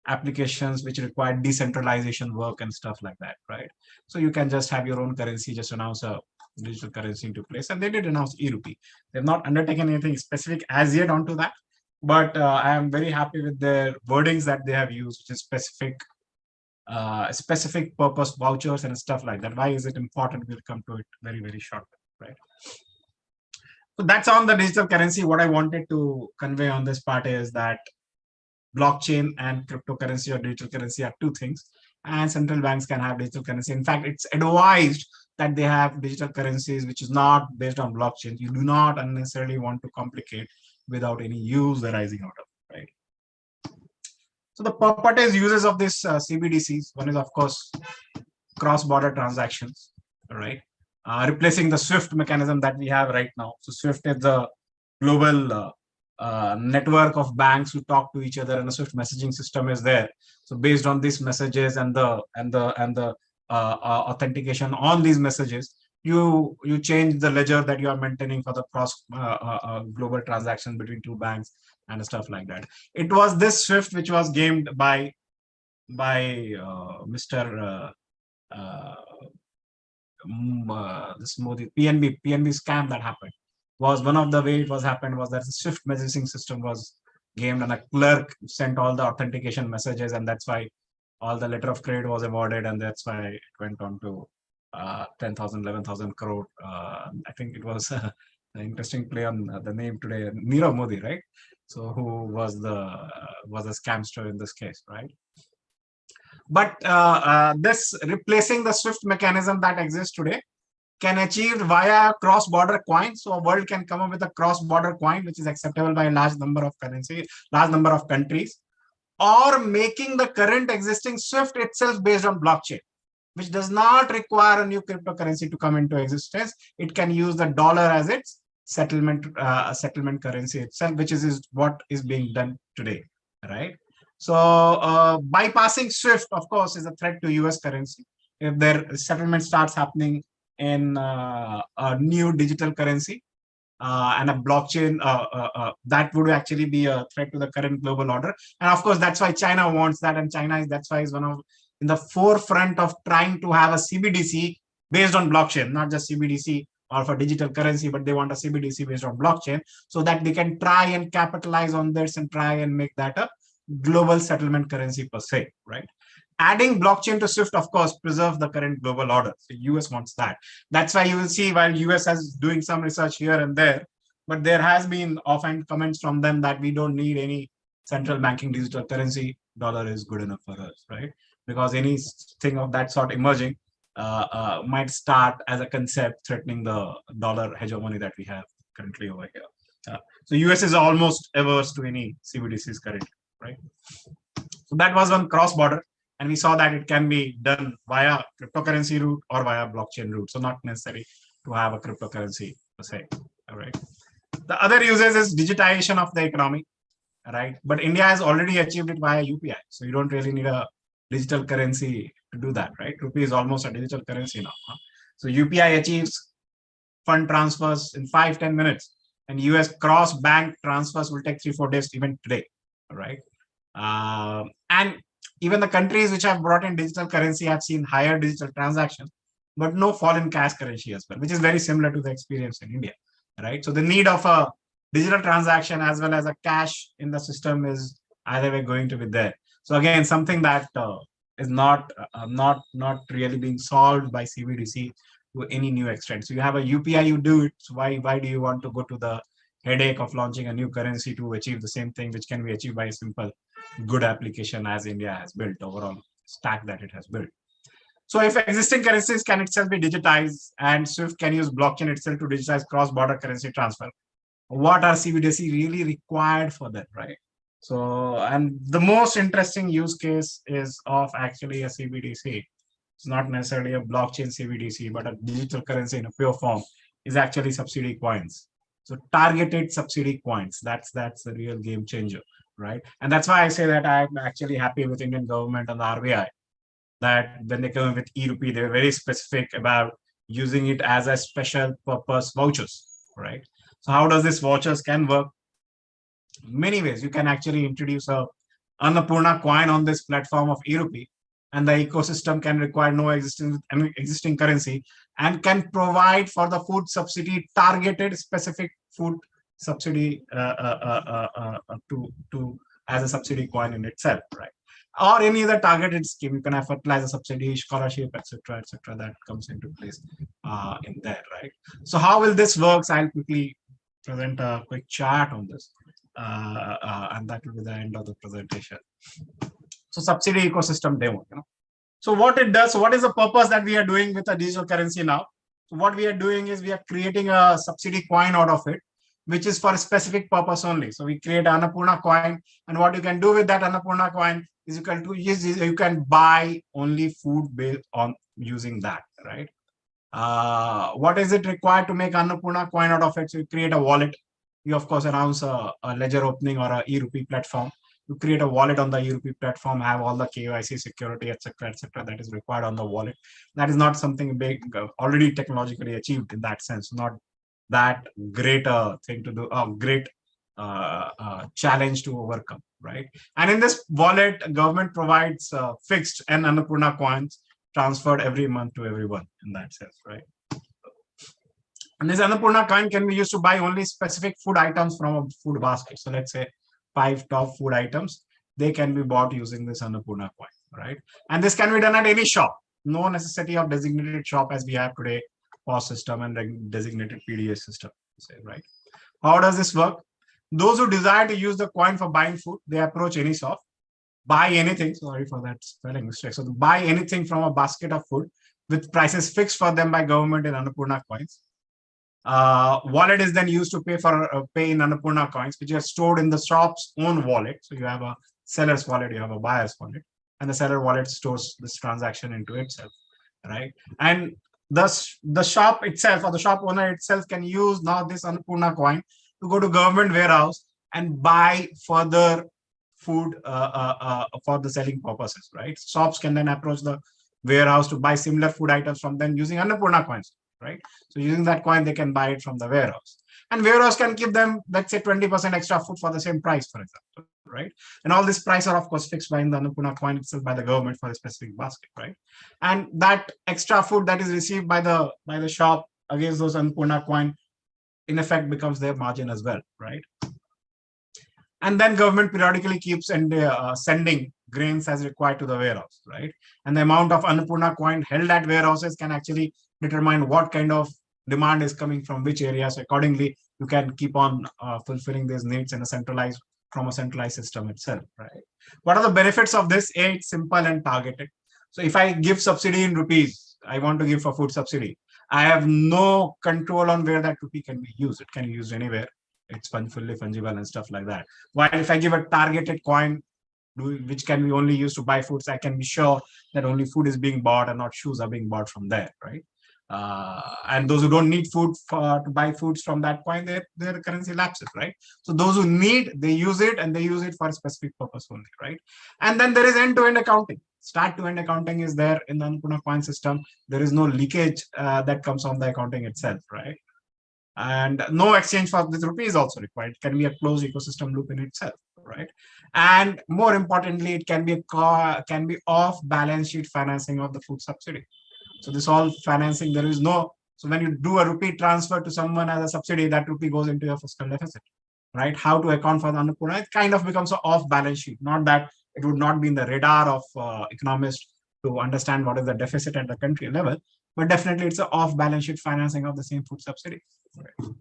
applications which require decentralization work and stuff like that, right? So you can just have your own currency, just announce a digital currency into place, and they did announce e-rupee. They've not undertaken anything specific as yet onto that, but I am very happy with the wordings that they have used, which is specific purpose vouchers and stuff like that. Why is it important? We'll come to it very, very shortly, right? So that's on the digital currency. What I wanted to convey on this part is that blockchain and cryptocurrency or digital currency are two things, and central banks can have digital currency. In fact, it's advised that they have digital currencies which is not based on blockchain. You do not unnecessarily want to complicate without any use arising out of it, right? So the purported uses of this CBDCs, one is of course cross-border transactions, right? Replacing the SWIFT mechanism that we have right now. So SWIFT is the global network of banks who talk to each other, and a SWIFT messaging system is there. So based on these messages and the authentication on these messages, you change the ledger that you are maintaining for the cross global transaction between two banks and stuff like that. It was this SWIFT which was gamed by Mr. This Modi PNB scam that happened. Was one of the way it was happened was that the SWIFT messaging system was gamed, and a clerk sent all the authentication messages, and that's why all the letter of credit was awarded, and that's why it went on to 10,000, 11,000 crore. I think it was an interesting play on the name today, Nirav Modi, right? So who was a scamster in this case, right? But this replacing the SWIFT mechanism that exists today can achieve via cross-border coin. So a world can come up with a cross-border coin which is acceptable by a large number of countries, or making the current existing SWIFT itself based on blockchain, which does not require a new cryptocurrency to come into existence. It can use the dollar as its settlement currency itself, which is what is being done today, right? So bypassing SWIFT, of course, is a threat to US currency. If their settlement starts happening in a new digital currency and a blockchain, that would actually be a threat to the current global order. And of course, that's why China wants that. And China that's why is one of in the forefront of trying to have a CBDC based on blockchain, not just CBDC or for digital currency, but they want a CBDC based on blockchain so that they can try and capitalize on this and try and make that a global settlement currency per se, right? Adding blockchain to SWIFT, of course, preserves the current global order. So US wants that. That's why you will see while US is doing some research here and there, but there has been often comments from them that we don't need any central banking digital currency. Dollar is good enough for us, right? Because anything of that sort emerging might start as a concept threatening the dollar hegemony that we have currently over here. So US is almost averse to any CBDCs currently, right? So that was on cross-border. And we saw that it can be done via cryptocurrency route or via blockchain route. So not necessary to have a cryptocurrency per se. All right. The other uses is digitization of the economy, right? But India has already achieved it via UPI. So you don't really need a digital currency to do that, right? Rupee is almost a digital currency now. So UPI achieves fund transfers in 5-10 minutes, and US cross bank transfers will take 3-4 days even today, right? And even the countries which have brought in digital currency have seen higher digital transactions, but no fall in cash currency as well, which is very similar to the experience in India, right? So the need of a digital transaction as well as a cash in the system is either way going to be there. So again, something that is not really being solved by CBDC to any new extent. So you have a UPI, you do it. So why do you want to go to the headache of launching a new currency to achieve the same thing, which can be achieved by a simple good application as India has built, overall stack that it has built. So if existing currencies can itself be digitized and SWIFT can use blockchain itself to digitize cross-border currency transfer, what are CBDC really required for that, right? So, and the most interesting use case is of actually a CBDC. It's not necessarily a blockchain CBDC, but a digital currency in a pure form is actually subsidy coins. So targeted subsidy coins, that's the real game changer, right? And that's why I say that I'm actually happy with Indian government and the RBI that when they come with e-rupee, they were very specific about using it as a special purpose vouchers, right? So how does this vouchers can work? Many ways. You can actually introduce a Annapurna coin on this platform of e-rupee, and the ecosystem can require no existing currency and can provide for the food subsidy targeted specific food subsidy to as a subsidy coin in itself, right? Or any other targeted scheme. You can have fertilizer subsidy, scholarship, etc., that comes into place in there, right? So how will this work? I'll quickly present a quick chart on this, and that will be the end of the presentation. So subsidy ecosystem demo. So what it does, what is the purpose that we are doing with a digital currency now? So what we are doing is we are creating a subsidy coin out of it, which is for a specific purpose only. So we create an Annapurna coin, and what you can do with that Annapurna coin is you can buy only food based on using that, right? What is it required to make Annapurna coin out of it? So you create a wallet. You of course announce a ledger opening or a e-rupee platform. You create a wallet on the e-rupee platform, have all the KYC security, etc., that is required on the wallet. That is not something big, already technologically achieved in that sense. Not that great thing to do, a great challenge to overcome, right? And in this wallet, government provides fixed and Annapurna coins transferred every month to everyone in that sense, right? And this Annapurna coin can be used to buy only specific food items from a food basket. So let's say 5 top food items, they can be bought using this Annapurna coin, right? And this can be done at any shop. No necessity of designated shop as we have today, POS system and designated PDS system, right? How does this work? Those who desire to use the coin for buying food, they approach any shop, buy anything, sorry for that spelling mistake. So buy anything from a basket of food with prices fixed for them by government in Annapurna coins. Wallet is then used to pay in Annapurna coins, which are stored in the shop's own wallet. So you have a seller's wallet, you have a buyer's wallet, and the seller wallet stores this transaction into itself, right? And thus the shop itself or the shop owner itself can use now this Annapurna coin to go to government warehouse and buy further food for the selling purposes, right? Shops can then approach the warehouse to buy similar food items from them using Annapurna coins, right? So using that coin, they can buy it from the warehouse. And warehouse can give them, let's say, 20% extra food for the same price, for example, right? And all these prices are, of course, fixed by the Annapurna coin itself by the government for a specific basket, right? And that extra food that is received by the shop against those Annapurna coin, in effect, becomes their margin as well, right? And then government periodically keeps sending grains as required to the warehouse, right? And the amount of Annapurna coin held at warehouses can actually determine what kind of demand is coming from which areas. Accordingly, you can keep on fulfilling these needs in a centralized system itself, right? What are the benefits of this? A, it's simple and targeted. So if I give subsidy in rupees, I want to give for food subsidy, I have no control on where that rupee can be used. It can be used anywhere. It's fully fungible and stuff like that. While if I give a targeted coin, which can be only used to buy foods, I can be sure that only food is being bought and not shoes are being bought from there, right? And those who don't need food to buy foods from that point, their currency lapses, right? So those who need, they use it, and they use it for a specific purpose only, right? And then there is end-to-end accounting. Start-to-end accounting is there in the Annapurna coin system. There is no leakage that comes on the accounting itself, right? And no exchange for this rupee is also required. It can be a closed ecosystem loop in itself, right? And more importantly, it can be off balance sheet financing of the food subsidy. So this all financing, there is no, so when you do a rupee transfer to someone as a subsidy, that rupee goes into your fiscal deficit, right? How to account for the Annapurna, it kind of becomes an off balance sheet. Not that it would not be in the radar of economists to understand what is the deficit at the country level, but definitely it's an off balance sheet financing of the same food subsidy. Right?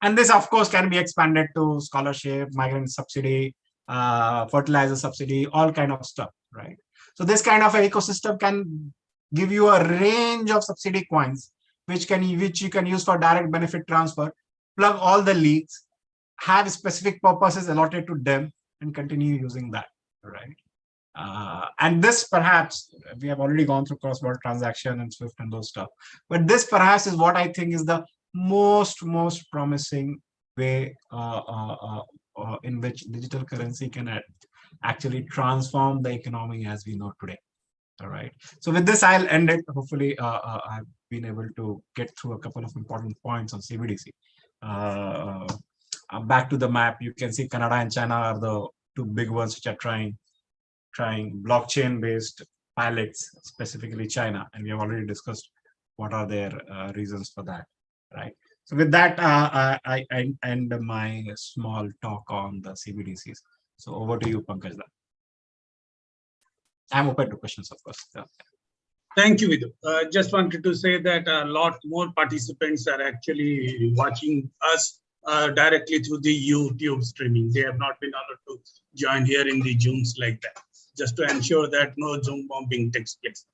And this, of course, can be expanded to scholarship, migrant subsidy, fertilizer subsidy, all kind of stuff, right? So this kind of an ecosystem can give you a range of subsidy coins, which you can use for direct benefit transfer, plug all the leaks, have specific purposes allotted to them, and continue using that, right? And this perhaps, we have already gone through cross-border transaction and SWIFT and those stuff, but this perhaps is what I think is the most promising way in which digital currency can actually transform the economy as we know today. All right. So with this, I'll end it. Hopefully, I've been able to get through a couple of important points on CBDC. Back to the map, you can see Canada and China are the two big ones which are trying blockchain-based pilots, specifically China, and we have already discussed what are their reasons for that, right? So with that, I end my small talk on the CBDCs. So over to you, Pankaj. I'm open to questions, of course. Yeah. Thank you, Vidhu. Just wanted to say that a lot more participants are actually watching us directly through the YouTube streaming. They have not been allowed to join here in the Zooms like that, just to ensure that no Zoom bombing takes place.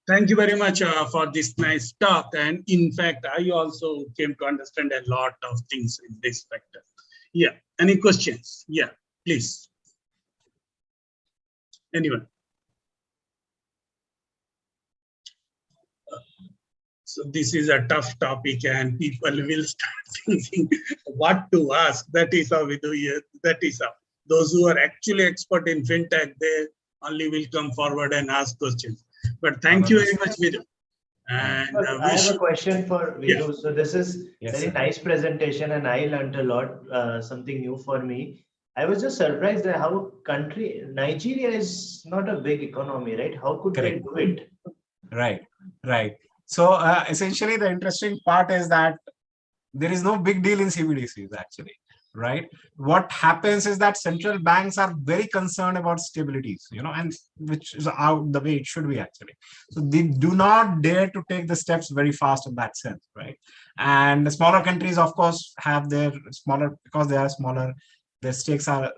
Thank you very much for this nice talk. And in fact, I also came to understand a lot of things in this factor. Yeah, any questions? Yeah, please. Anyone? So this is a tough topic and people will start thinking what to ask. That is how we do it. That is how. Those who are actually expert in fintech, they only will come forward and ask questions. But thank you very much, Vidhu. And I have a question for Vidhu. Yeah. So this is very nice presentation and I learned a lot, something new for me. I was just surprised at how Nigeria is not a big economy, right? How could they do it? Right. So essentially the interesting part is that there is no big deal in CBDCs actually, right? What happens is that central banks are very concerned about stabilities, and which is out the way it should be actually. So they do not dare to take the steps very fast in that sense, right? And the smaller countries, of course, have their because they are smaller, their stakes are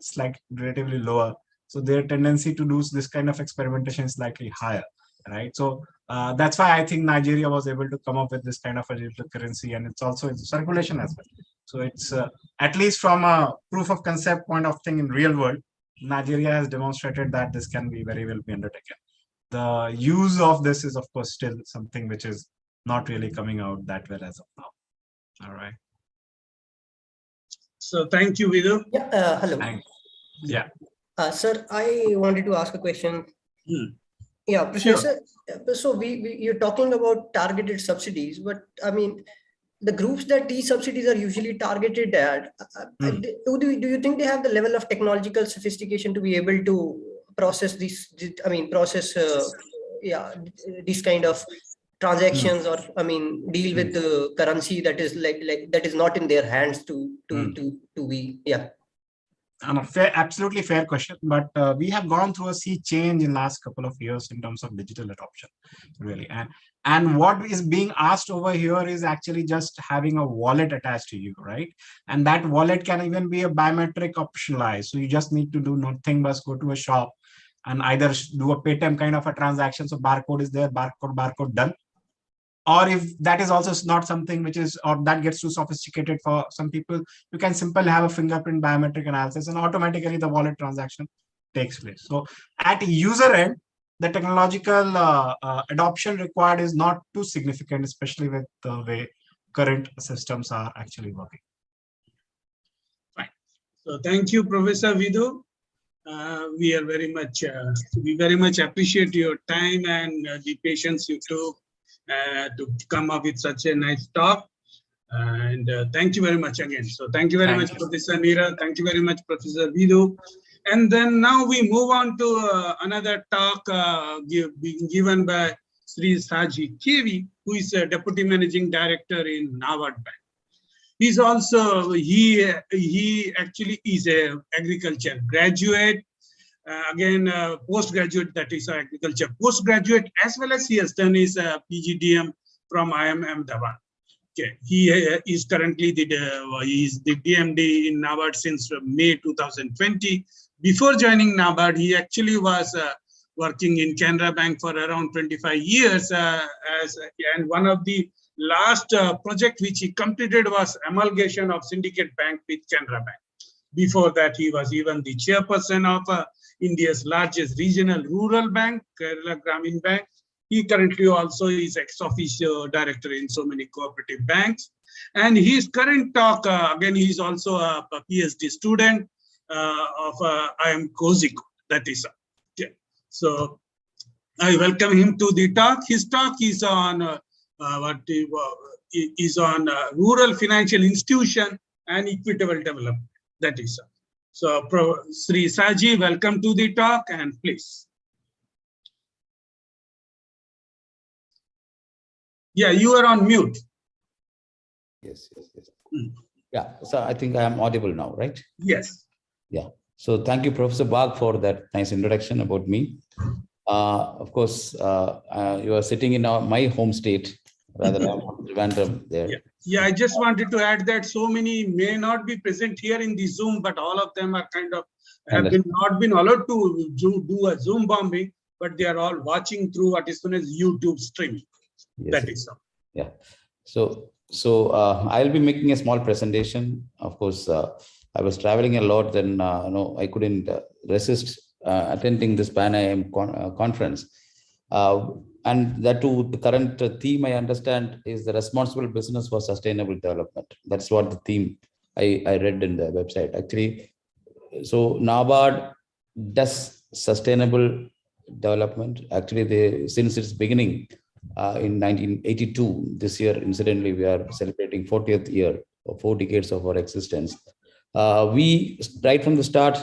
relatively lower. So their tendency to do this kind of experimentation is slightly higher, right? So that's why I think Nigeria was able to come up with this kind of a digital currency, and it's also in circulation as well. So it's at least from a proof of concept point of thing in real world, Nigeria has demonstrated that this can be very well be undertaken. The use of this is of course still something which is not really coming out that well as of now. All right. So thank you, Vidhu. Yeah. Hello. Yeah. Sir, I wanted to ask a question. Yeah, Professor. Sure. So you're talking about targeted subsidies, but I mean, the groups that these subsidies are usually targeted at, do you think they have the level of technological sophistication to be able to process these? I mean, these kind of transactions, or I mean, deal with the currency that is that is not in their hands to be. Yeah. Absolutely fair question, but we have gone through a sea change in last couple of years in terms of digital adoption, really. And what is being asked over here is actually just having a wallet attached to you, right? And that wallet can even be a biometric optionalized. So you just need to do nothing but go to a shop and either do a Paytm kind of a transaction. So barcode is there, barcode done. Or if that is also not something which is, or that gets too sophisticated for some people, you can simply have a fingerprint biometric analysis and automatically the wallet transaction takes place. So at user end, the technological adoption required is not too significant, especially with the way current systems are actually working. Fine. So thank you, Professor Vidhu. We very much appreciate your time and the patience you took to come up with such a nice talk. And thank you very much again. So thank you very much, Professor Neera. Thank you very much, Professor Vidhu. And then now we move on to another talk being given by Sri Saji KV, who is a Deputy Managing Director in NABARD Bank. He's also, he actually is a agriculture graduate, postgraduate, that is agriculture postgraduate, as well as he has done his PGDM from IIM Ahmedabad. Okay. He is currently the DMD in NABARD since May 2020. Before joining NABARD, he actually was working in Canara Bank for around 25 years. And one of the last project which he completed was amalgamation of Syndicate Bank with Canara Bank. Before that, he was even the chairperson of India's largest regional rural bank, Kerala Grameen Bank. He currently also is ex-officio director in so many cooperative banks. And his current talk, again, he's also a PhD student of IIM Kozhikode, that is. Okay. So I welcome him to the talk. His talk is on rural financial institution and equitable development, that is. So Sri Saji, welcome to the talk, and please. Yeah, you are on mute. Yes. Yeah, so I think I am audible now, right? Yes. Yeah. So thank you, Professor Bagh, for that nice introduction about me. Of course, you are sitting in my home state, rather than Trivandrum there. Yeah, I just wanted to add that so many may not be present here in the Zoom, but all of them are kind of not been allowed to do a Zoom bombing, but they are all watching through what is known as YouTube streaming. Yes, that is so. Yeah. So I'll be making a small presentation. Of course, I was traveling a lot, then I couldn't resist attending this Pan-IIM conference. And that too, the current theme I understand is the responsible business for sustainable development. That's what the theme I read in the website. Actually, so NABARD does sustainable development. Actually, since its beginning in 1982, this year, incidentally, we are celebrating 40th year or 4 decades of our existence. We, right from the start,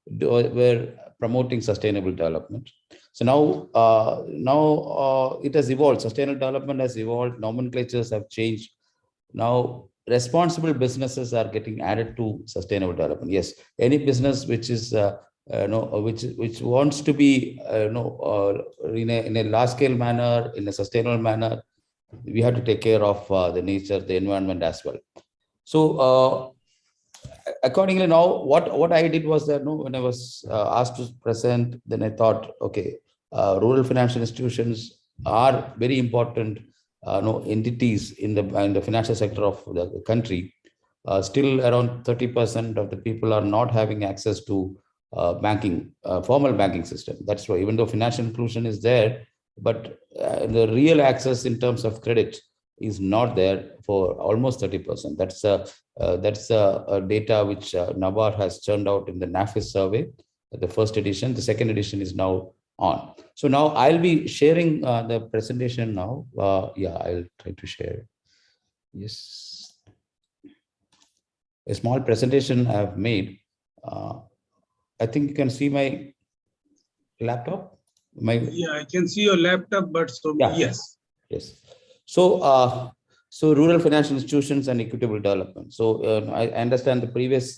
were promoting sustainable development. So now it has evolved. Sustainable development has evolved. Nomenclatures have changed. Now responsible businesses are getting added to sustainable development. Yes, any business which is which wants to be in a large scale manner, in a sustainable manner, we have to take care of the nature, the environment as well. So accordingly, now what I did was that when I was asked to present, then I thought, okay, rural financial institutions are very important entities in the financial sector of the country. Still around 30% of the people are not having access to banking, formal banking system. That's why, even though financial inclusion is there, but the real access in terms of credit is not there for almost 30%. That's a data which NABARD has churned out in the NAFIS survey, the first edition. The second edition is now on. So now I'll be sharing the presentation now. Yeah, I'll try to share. Yes. A small presentation I have made. I think you can see my laptop. Yeah, I can see your laptop, but yes. So rural financial institutions and equitable development. So I understand the previous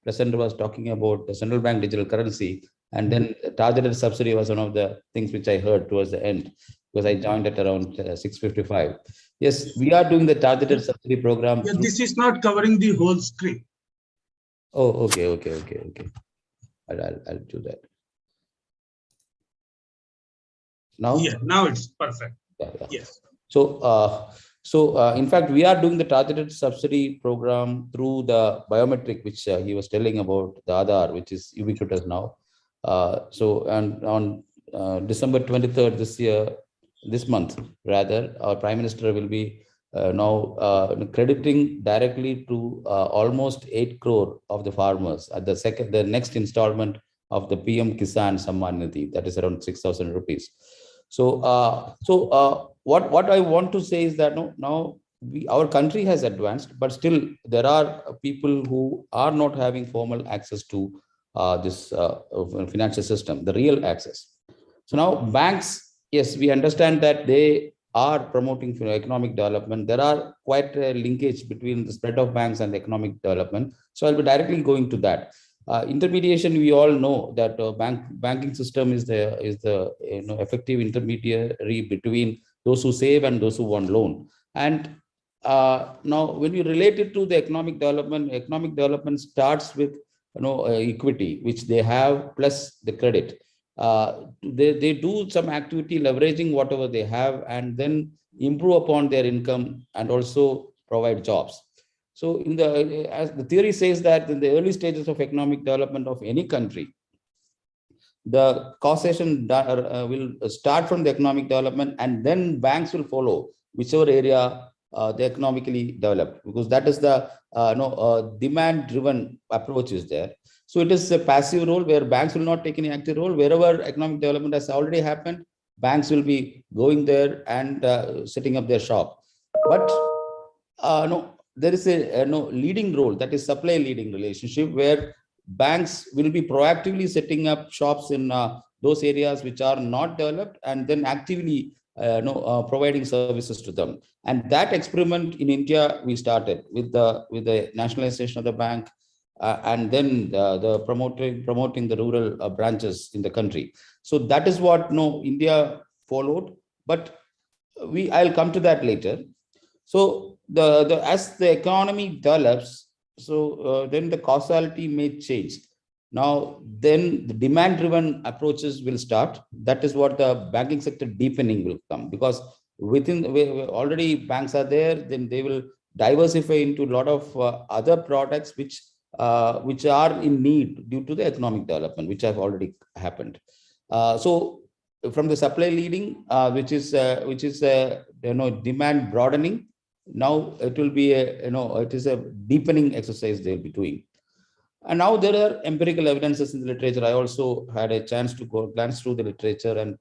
presenter was talking about the central bank digital currency, and then targeted subsidy was one of the things which I heard towards the end, because I joined at around 6:55. Yes, we are doing the targeted subsidy program. Yeah, this is not covering the whole screen. Oh, okay. I'll do that. Now? Yeah, now it's perfect. Yeah. Yes. So in fact, we are doing the targeted subsidy program through the biometric, which he was telling about, the Aadhaar, which is ubiquitous now. So, and on December 23rd this month, rather, our Prime Minister will be now crediting directly to almost 8 crore of the farmers at the next installment of the PM Kisan Samman Nidhi, that is around 6,000 rupees. So, what I want to say is that now our country has advanced, but still there are people who are not having formal access to this financial system, the real access. So now banks, yes, we understand that they are promoting economic development. There are quite a linkage between the spread of banks and economic development. So I'll be directly going to that. Intermediation, we all know that banking system is the effective intermediary between those who save and those who want loan. And now when you relate it to the economic development starts with equity, which they have, plus the credit. They do some activity leveraging whatever they have and then improve upon their income and also provide jobs. So as the theory says that in the early stages of economic development of any country, the causation will start from the economic development, and then banks will follow whichever area they economically developed, because that is the demand driven approach is there. So it is a passive role where banks will not take any active role. Wherever economic development has already happened, banks will be going there and setting up their shop. But there is a leading role, that is supply leading relationship, where banks will be proactively setting up shops in those areas which are not developed, and then actively providing services to them. And that experiment in India we started with the nationalization of the bank, and then the promoting the rural branches in the country. So that is what India followed, but I'll come to that later. So as the economy develops, so then the causality may change. Now, then the demand-driven approaches will start. That is what the banking sector deepening will come, because already banks are there. Then they will diversify into a lot of other products which are in need due to the economic development, which have already happened. So from the supply leading, which is demand broadening. Now it will be it is a deepening exercise they'll be doing. And now there are empirical evidences in the literature. I also had a chance to glance through the literature, and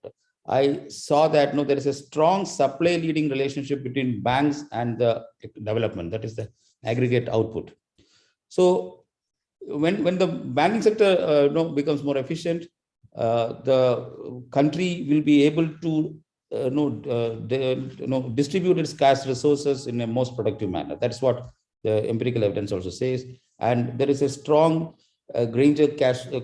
I saw that there is a strong supply leading relationship between banks and the development, that is the aggregate output. So when the banking sector becomes more efficient, the country will be able to distribute its scarce resources in a most productive manner. That's what the empirical evidence also says. And there is a strong Granger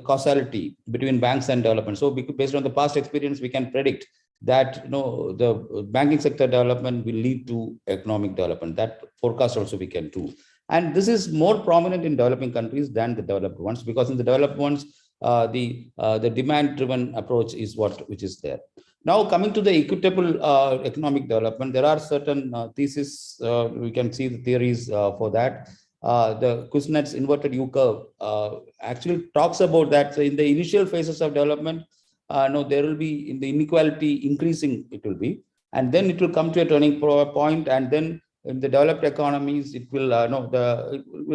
causality between banks and development. So based on the past experience, we can predict that the banking sector development will lead to economic development. That forecast also we can do. And this is more prominent in developing countries than the developed ones, because in the developed ones, the demand-driven approach is which is there. Now, coming to the equitable economic development, there are certain theses. We can see the theories for that. The Kuznets inverted U curve actually talks about that. So in the initial phases of development, there will be in the inequality increasing, it will be, and then it will come to a turning point, and then in the developed economies, it will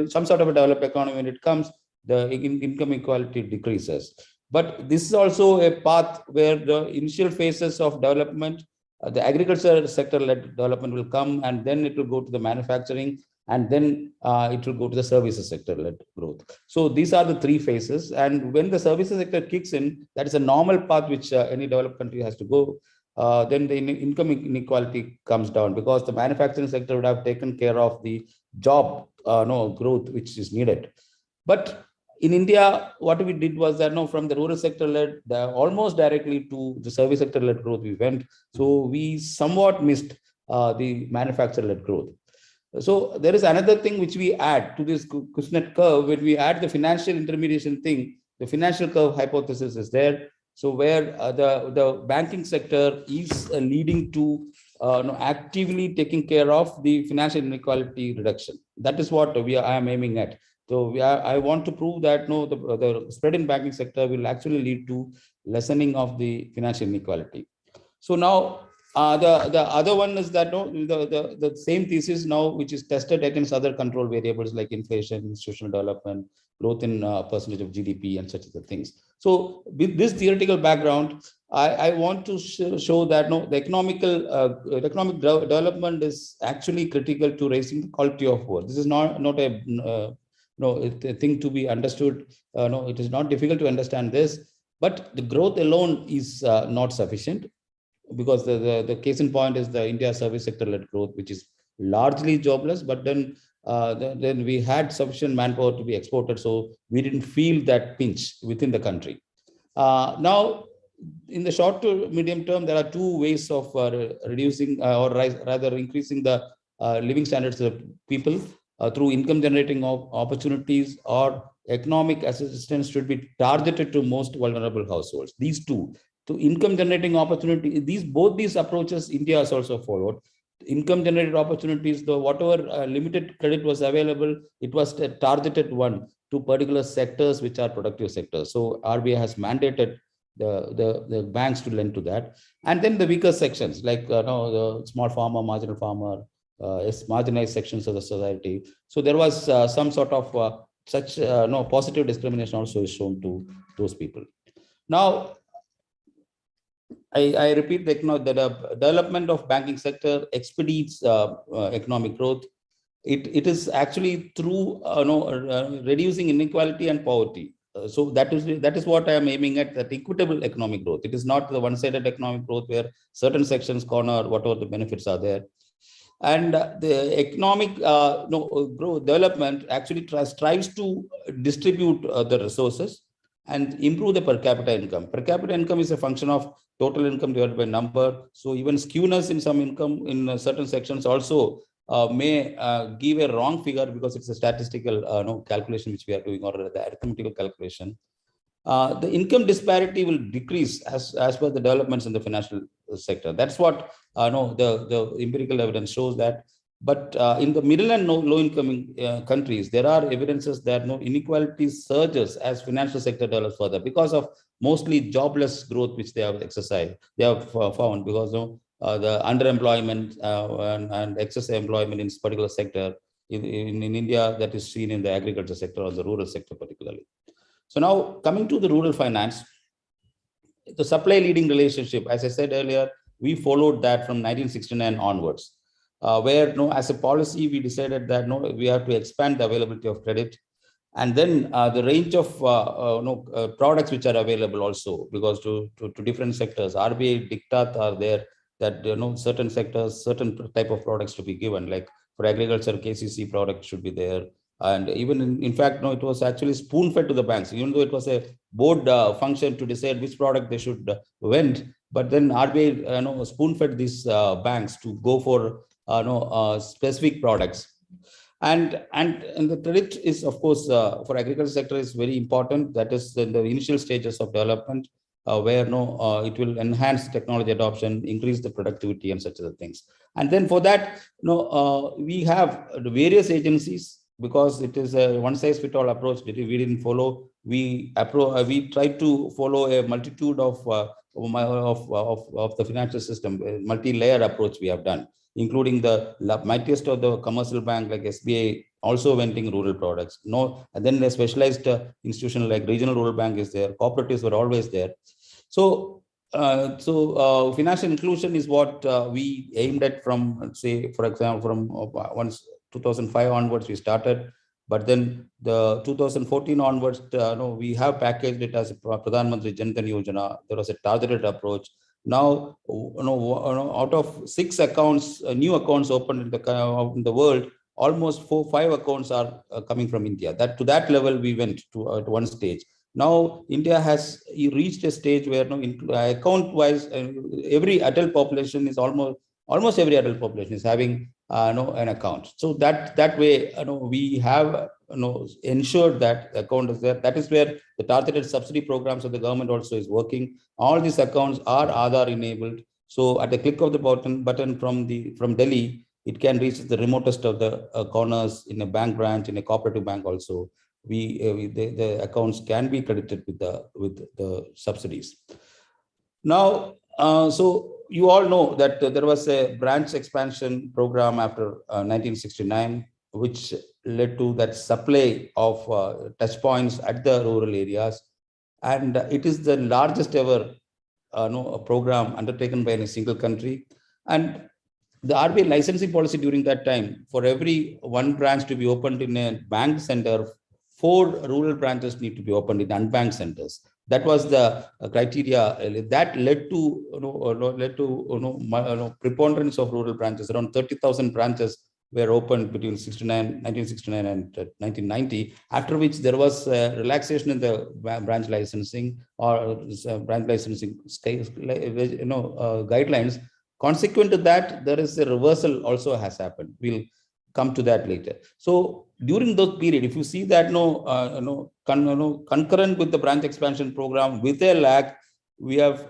some sort of a developed economy, when it comes, the income equality decreases. But this is also a path where the initial phases of development, the agriculture sector-led development will come, and then it will go to the manufacturing, and then it will go to the services sector-led growth. So these are the three phases. And when the services sector kicks in, that is a normal path which any developed country has to go. Then the income inequality comes down, because the manufacturing sector would have taken care of the job growth which is needed. But in India, what we did was that from the rural sector led almost directly to the service sector led growth we went. So we somewhat missed the manufacturer led growth. So there is another thing which we add to this Kuznets curve. When we add the financial intermediation thing, the financial curve hypothesis is there. So where the banking sector is leading to actively taking care of the financial inequality reduction. That is what I am aiming at. So I want to prove that no, the spread in banking sector will actually lead to lessening of the financial inequality. So now the other one is that no, the same thesis now, which is tested against other control variables like inflation, institutional development, growth in percentage of GDP, and such other things. So with this theoretical background, I want to show that no, the economic development is actually critical to raising the quality of work. This is not a a thing to be understood. No, it is not difficult to understand this, but the growth alone is not sufficient, because the case in point is the India service sector led growth, which is largely jobless, but then we had sufficient manpower to be exported, so we didn't feel that pinch within the country. Now, in the short to medium term, there are two ways of reducing or rather increasing the living standards of people through income generating opportunities, or economic assistance should be targeted to most vulnerable households. These two, to income generating opportunity, both these approaches India has also followed. Income generated opportunities, though whatever limited credit was available, it was a targeted one to particular sectors which are productive sectors. So RBI has mandated the banks to lend to that. And then the weaker sections like the small farmer, marginal farmer, marginalized sections of the society. So there was some sort of such positive discrimination also is shown to those people. Now, I repeat, the development of banking sector expedites economic growth. It is actually through reducing inequality and poverty. So that is what I am aiming at, that equitable economic growth. It is not the one-sided economic growth where certain sections corner whatever the benefits are there. And the economic growth development actually strives to distribute the resources and improve the per capita income. Per capita income is a function of total income divided by number. So even skewness in some income in certain sections also may give a wrong figure, because it's a statistical calculation which we are doing, or the arithmetical calculation. The income disparity will decrease as per the developments in the financial sector. That's what the empirical evidence shows that. But in the middle and low income countries, there are evidences that inequality surges as financial sector develops further, because of mostly jobless growth which they have exercised. They have found, because the underemployment and excess employment in this particular sector in India, that is seen in the agriculture sector or the rural sector particularly. So now coming to the rural finance, the supply leading relationship, as I said earlier, we followed that from 1969 onwards, where as a policy, we decided that we have to expand the availability of credit, and then the range of products which are available also, because to different sectors, RBI diktat are there that certain sectors, certain type of products to be given, like for agriculture, KCC products should be there. And even in fact, it was actually spoon fed to the banks, even though it was a board function to decide which product they should vend. But then RBI spoon fed these banks to go for specific products. And the credit is, of course, for agriculture sector is very important. That is in the initial stages of development, where it will enhance technology adoption, increase the productivity, and such other things. And then for that, we have various agencies, because it is a one size fit all approach that we didn't follow. We tried to follow a multitude of the financial system, multi-layer approach we have done, including the mightiest of the commercial bank like SBI also vending rural products. And then a specialized institution like regional rural bank is there. Cooperatives were always there. So financial inclusion is what we aimed at from, say, for example, from once 2005 onwards we started, but then the 2014 onwards, we have packaged it as a Pradhan Mantri Jan Dhan Yojana. There was a targeted approach. Now, out of 6 accounts, new accounts opened in the world, almost 4-5 accounts are coming from India. That to that level we went to at one stage. Now India has reached a stage where account-wise, every adult population is almost every adult population is having an account. So that way, we have ensured that account is there. That is where the targeted subsidy programs of the government also is working. All these accounts are Aadhaar enabled. So at the click of the button from Delhi, It can reach the remotest of the corners in a bank branch, in a cooperative bank also. The accounts can be credited with the subsidies. Now, so you all know that there was a branch expansion program after 1969, which led to that supply of touch points at the rural areas. And it is the largest ever a program undertaken by any single country. And the RBI licensing policy during that time, for every one branch to be opened in a bank center, 4 rural branches need to be opened in unbanked centers. That was the criteria that led to preponderance of rural branches. Around 30,000 branches were opened between 1969 and 1990, after which there was relaxation in the branch licensing or branch licensing guidelines. Consequent to that, there is a reversal also has happened. We'll come to that later. So during those period, if you see that concurrent with the branch expansion program with a lag, we have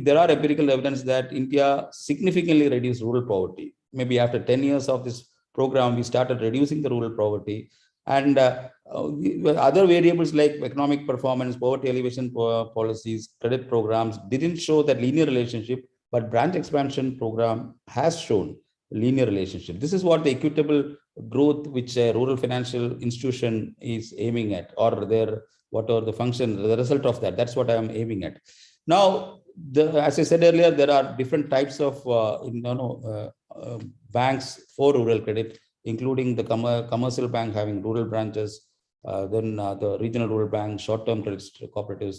there are empirical evidence that India significantly reduced rural poverty. Maybe after 10 years of this program, we started reducing the rural poverty, and other variables like economic performance, poverty elevation policies, credit programs didn't show that linear relationship, but branch expansion program has shown linear relationship. This is what the equitable growth which a rural financial institution is aiming at, or whatever the function, the result of that. That's what I am aiming at. Now, as I said earlier, there are different types of banks for rural credit, including the commercial bank having rural branches, then the regional rural bank, short-term credit cooperatives,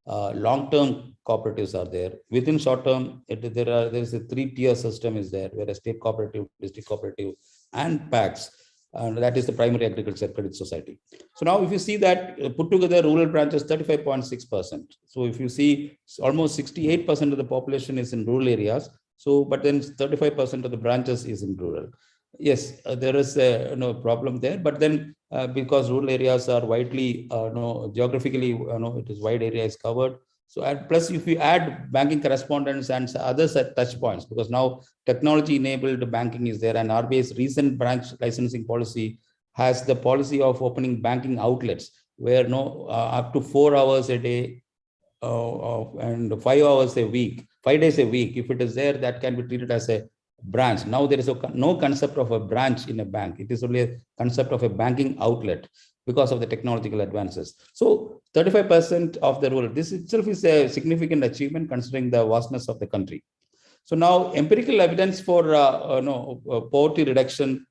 long-term cooperatives are there. Within short-term, there is a 3-tier system is there, where a state cooperative, district cooperative, and PACs, and that is the primary agriculture credit society. So now, if you see that put together, rural branches 35.6%. So if you see, almost 68% of the population is in rural areas. So, but then 35% of the branches is in rural. Yes, there is a problem there, but then because rural areas are widely, geographically, it is wide area is covered. So, and plus, if you add banking correspondents and other touch points, because now technology enabled banking is there, and RBI's recent branch licensing policy has the policy of opening banking outlets where up to 4 hours a day and 5 hours a week, 5 days a week, if it is there, that can be treated as a branch. Now there is no concept of a branch in a bank. It is only a concept of a banking outlet because of the technological advances. So 35% of the rural, this itself is a significant achievement considering the vastness of the country. So now empirical evidence for poverty reduction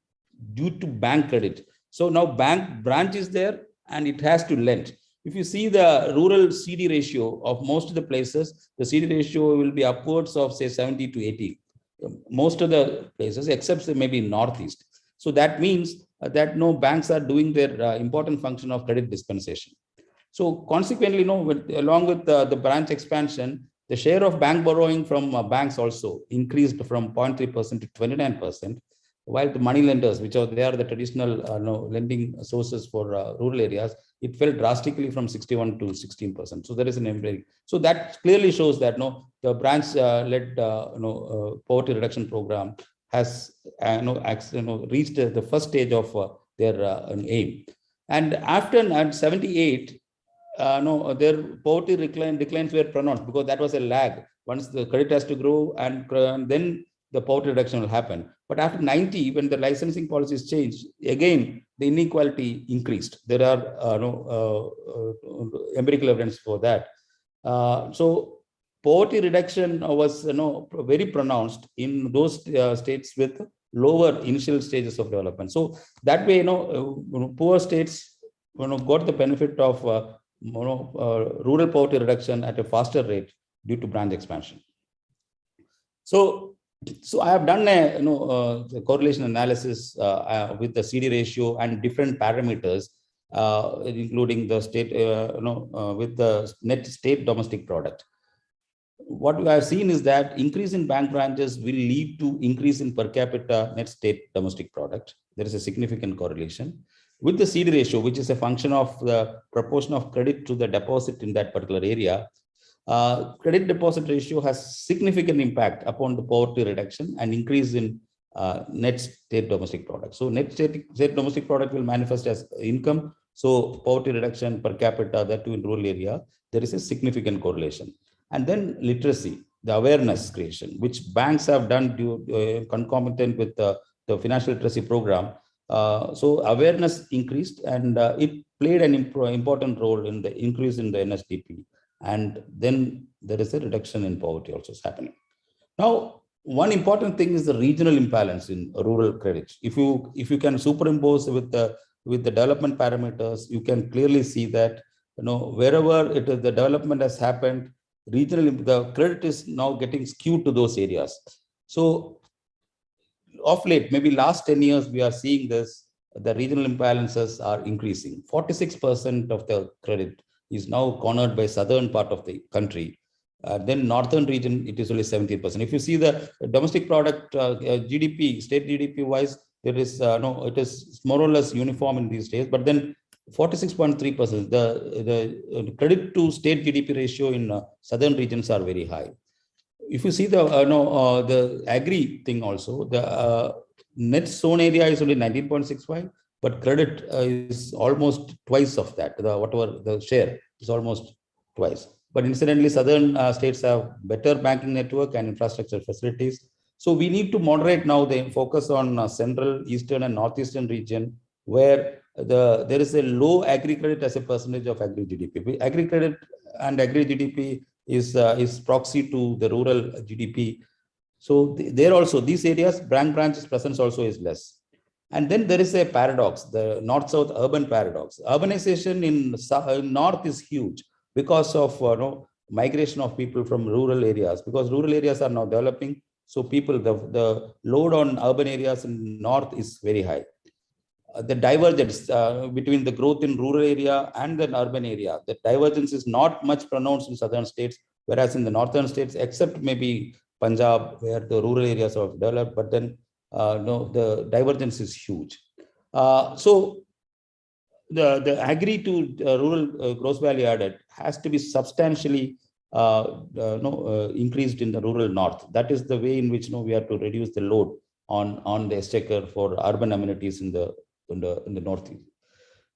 due to bank credit. So now branch is there and it has to lend. If you see the rural CD ratio of most of the places, the CD ratio will be upwards of say 70 to 80. Most of the places, except maybe Northeast. So that means that no banks are doing their important function of credit dispensation. So consequently, along with the branch expansion, the share of bank borrowing from banks also increased from 0.3% to 29%, while the money lenders, which are the traditional lending sources for rural areas, it fell drastically from 61 to 16%. So there is an empiric. So that clearly shows that the branch-led poverty reduction program has reached the first stage of their aim. And after 78, their poverty declines were pronounced because that was a lag. Once the credit has to grow, and then the poverty reduction will happen. But after 90, when the licensing policies changed, again, the inequality increased. There are empirical evidence for that. So poverty reduction was very pronounced in those states with lower initial stages of development. So that way, poor states got the benefit of rural poverty reduction at a faster rate due to branch expansion. So I have done a correlation analysis with the CD ratio and different parameters, including the state, with the net state domestic product. What we have seen is that increase in bank branches will lead to increase in per capita net state domestic product. There is a significant correlation with the CD ratio, which is a function of the proportion of credit to the deposit in that particular area. Credit deposit ratio has significant impact upon the poverty reduction and increase in net state domestic product. So net state domestic product will manifest as income. So poverty reduction per capita, that too in rural area, there is a significant correlation. And then literacy, the awareness creation, which banks have done concomitant with the financial literacy program. So awareness increased, and it played an important role in the increase in the NSDP. And then there is a reduction in poverty also is happening. Now, one important thing is the regional imbalance in rural credit. If you can superimpose with the development parameters, you can clearly see that wherever the development has happened, regionally the credit is now getting skewed to those areas. So of late, maybe last 10 years, we are seeing this, the regional imbalances are increasing. 46% of the credit is now cornered by southern part of the country. Then northern region, it is only 17%. If you see the domestic product GDP, state GDP wise, there is it is more or less uniform in these days. But then 46.3%, the credit to state GDP ratio in southern regions are very high. If you see the agri thing also, the net zone area is only 19.65, but credit is almost twice of that. Whatever the share is almost twice. But incidentally, southern states have better banking network and infrastructure facilities. So we need to moderate now the focus on central, eastern, and northeastern region, where there is a low agri credit as a percentage of agri GDP. Agri credit and agri GDP is proxy to the rural GDP. So there also, these areas, branches presence also is less. And then there is a paradox, the north-south urban paradox. Urbanization in north is huge because of migration of people from rural areas, because rural areas are now developing. So the load on urban areas in north is very high. The divergence between the growth in rural area and the urban area, the divergence is not much pronounced in southern states, whereas in the northern states, except maybe Punjab, where the rural areas are developed, but then the divergence is huge. So the agri to rural gross value added has to be substantially increased in the rural north. That is the way in which we have to reduce the load on the exchequer for urban amenities in the northeast.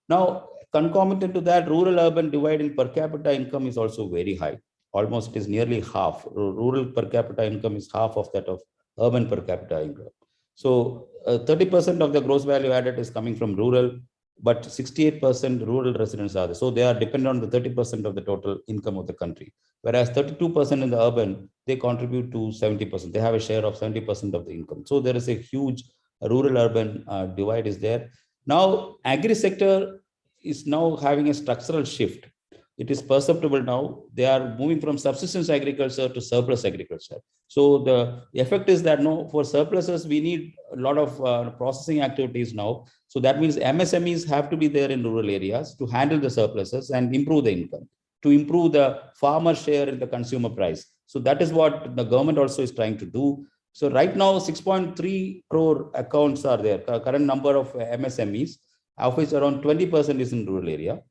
Now, concomitant to that, rural-urban divide in per capita income is also very high. Almost it is nearly half. Rural per capita income is half of that of urban per capita income. So 30% of the gross value added is coming from rural, but 68% rural residents are there. So they are dependent on the 30% of the total income of the country. Whereas 32% in the urban, they contribute to 70%. They have a share of 70% of the income. So there is a huge rural-urban divide is there. Now, agri sector is now having a structural shift. It is perceptible now. They are moving from subsistence agriculture to surplus agriculture. So the effect is that for surpluses, we need a lot of processing activities now. So that means MSMEs have to be there in rural areas to handle the surpluses and improve the income, to improve the farmer share in the consumer price. So that is what the government also is trying to do. So right now, 6.3 crore accounts are there, current number of MSMEs, of which around 20% is in rural area.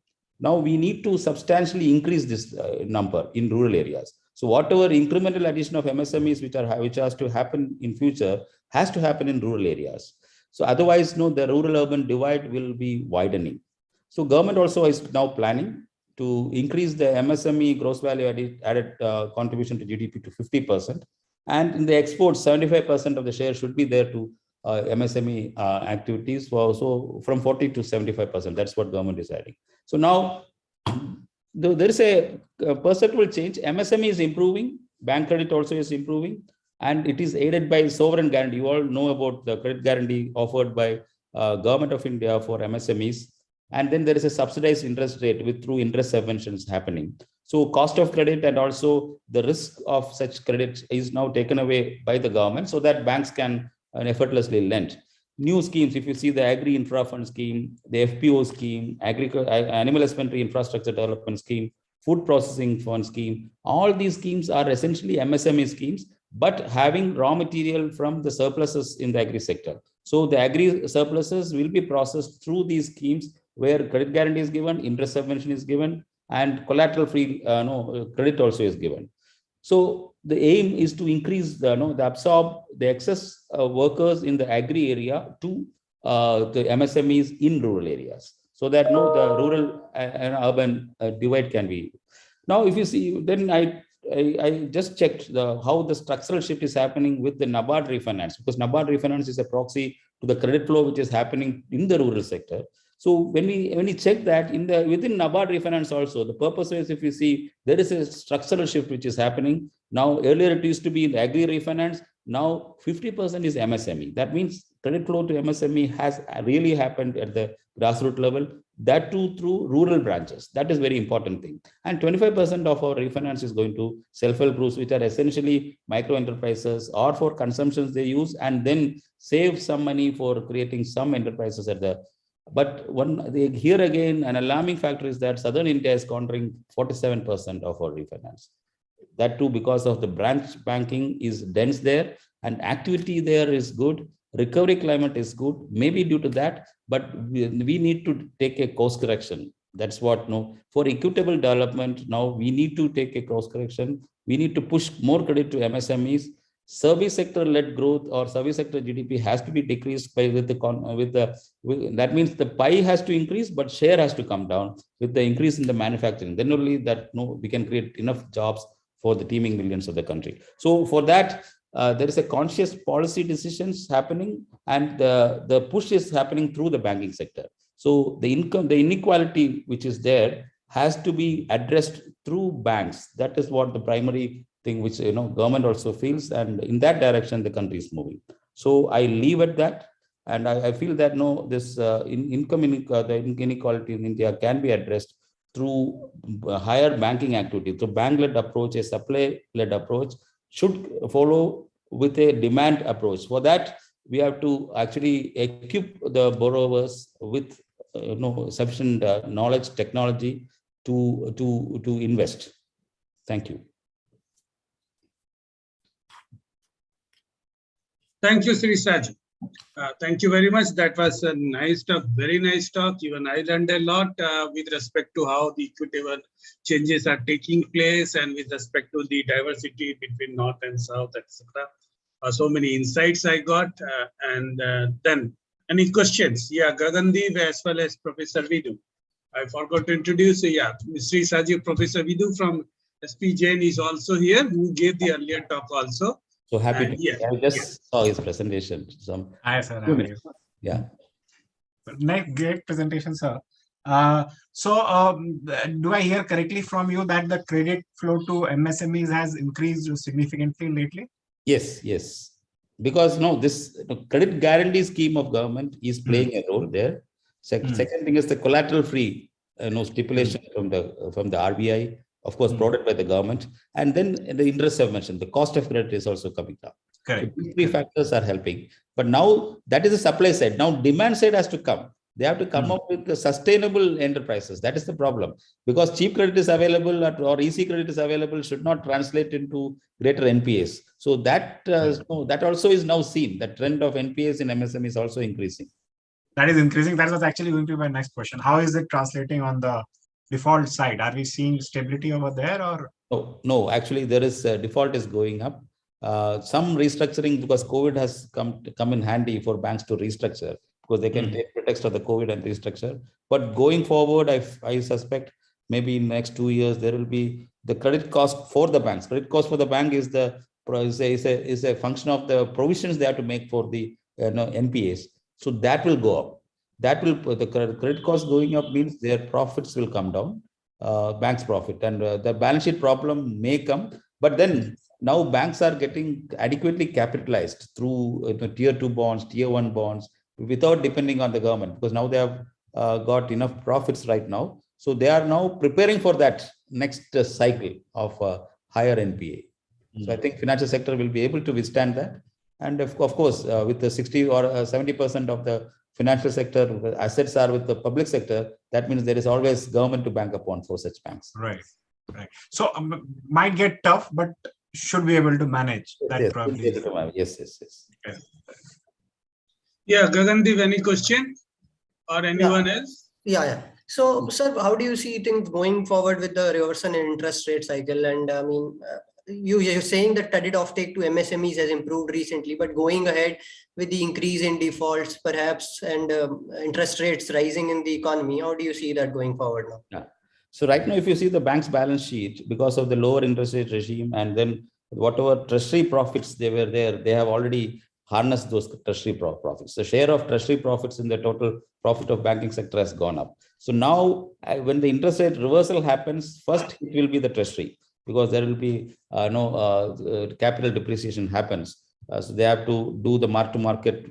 Now we need to substantially increase this number in rural areas. So whatever incremental addition of MSMEs which has to happen in future has to happen in rural areas. So otherwise, the rural-urban divide will be widening. So government also is now planning to increase the MSME gross value added contribution to GDP to 50%. And in the exports, 75% of the share should be there to MSME activities. So from 40 to 75%, that's what government is adding. So now there is a perceptible change. MSME is improving, bank credit also is improving, and it is aided by sovereign guarantee. You all know about the credit guarantee offered by Government of India for MSMEs. And then there is a subsidized interest rate through interest subventions happening. So cost of credit and also the risk of such credit is now taken away by the government so that banks can effortlessly lend. New schemes, if you see the Agri Infra Fund scheme, the FPO scheme, Animal Husbandry Infrastructure Development scheme, Food Processing Fund scheme, all these schemes are essentially MSME schemes, but having raw material from the surpluses in the agri sector. So the agri surpluses will be processed through these schemes where credit guarantee is given, interest subvention is given, and collateral free credit also is given. So the aim is to increase the absorb the excess workers in the agri area to the MSMEs in rural areas, so that the rural and urban divide can be. Now, if you see, then I just checked how the structural shift is happening with the NABARD refinance, because NABARD refinance is a proxy to the credit flow which is happening in the rural sector. So when we check that within NABARD refinance also, the purpose is, if you see, there is a structural shift which is happening. Now, earlier it used to be in agri refinance. Now 50% is MSME. That means credit flow to MSME has really happened at the grassroots level, that too through rural branches. That is very important thing. And 25% of our refinance is going to self-help groups, which are essentially micro enterprises or for consumptions they use and then save some money for creating some enterprises at the. But here again, an alarming factor is that Southern India is countering 47% of our refinance. That too because of the branch banking is dense there and activity there is good. Recovery climate is good, maybe due to that, but we need to take a course correction. That's what, for equitable development, now we need to take a course correction. We need to push more credit to MSMEs. Service sector led growth or service sector GDP has to be decreased by that means the pie has to increase, but share has to come down with the increase in the manufacturing. Then only that we can create enough jobs for the teeming millions of the country. So for that, there is a conscious policy decisions happening, and the push is happening through the banking sector. So the inequality which is there has to be addressed through banks. That is what the primary thing which government also feels, and in that direction the country is moving. So I leave at that, and I feel that this income inequality in India can be addressed through higher banking activity. So bank-led approach, a supply-led approach should follow with a demand approach. For that, we have to actually equip the borrowers with sufficient knowledge, technology to invest. Thank you. Thank you, Sri Saji. Thank you very much. That was a nice talk, very nice talk. Even I learned a lot with respect to how the equitable changes are taking place and with respect to the diversity between North and South, etc. So many insights I got. Then any questions? Yeah, Gagandeep as well as Professor Vidhu. I forgot to introduce, Sri Saji, Professor Vidhu from SP Jain is also here, who gave the earlier talk also. So happy to. I just saw his presentation. Hi, sir. How are you? Yeah. Great presentation, sir. Do I hear correctly from you that the credit flow to MSMEs has increased significantly lately? Yes. Because this credit guarantee scheme of government is playing a role there. Second thing is the collateral-free stipulation from the RBI. Of course, provided by the government, and then the interest I've mentioned, the cost of credit is also coming down. Correct. So these three factors are helping. But now that is the supply side. Now demand side has to come. They have to come up with the sustainable enterprises. That is the problem, because cheap credit is available or easy credit is available should not translate into greater NPAs. So that also is now seen. The trend of NPAs in MSME is also increasing. That is increasing. That was actually going to be my next question. How is it translating on the default side? Are we seeing stability over there, or? No, actually there is default is going up. Some restructuring, because COVID has come in handy for banks to restructure, because they can take pretext of the COVID and restructure. But going forward, I suspect maybe in the next 2 years there will be the credit cost for the banks. Credit cost for the bank is a function of the provisions they have to make for the NPAs. So that will go up. The credit cost going up means their profits will come down, bank's profit, and the balance sheet problem may come. But then now banks are getting adequately capitalized through tier 2 bonds, tier 1 bonds, without depending on the government, because now they have got enough profits right now. So they are now preparing for that next cycle of higher NPA. So I think financial sector will be able to withstand that. And of course, with the 60 or 70% of the financial sector assets are with the public sector, that means there is always government to bank upon for such banks. Right. So might get tough, but should be able to manage that. Yes, probably. Yes. Okay. Yeah, Gagandeep, any question or anyone else? Yeah. So, sir, how do you see things going forward with the reversion in interest rate cycle? And I mean, you're saying that credit offtake to MSMEs has improved recently, but going ahead with the increase in defaults perhaps and interest rates rising in the economy, how do you see that going forward now? Yeah. So right now, if you see the bank's balance sheet, because of the lower interest rate regime, and then whatever treasury profits they were there, they have already harnessed those treasury profits. The share of treasury profits in the total profit of banking sector has gone up. So now, when the interest rate reversal happens, first it will be the treasury, because there will be capital depreciation happens. So they have to do the mark-to-market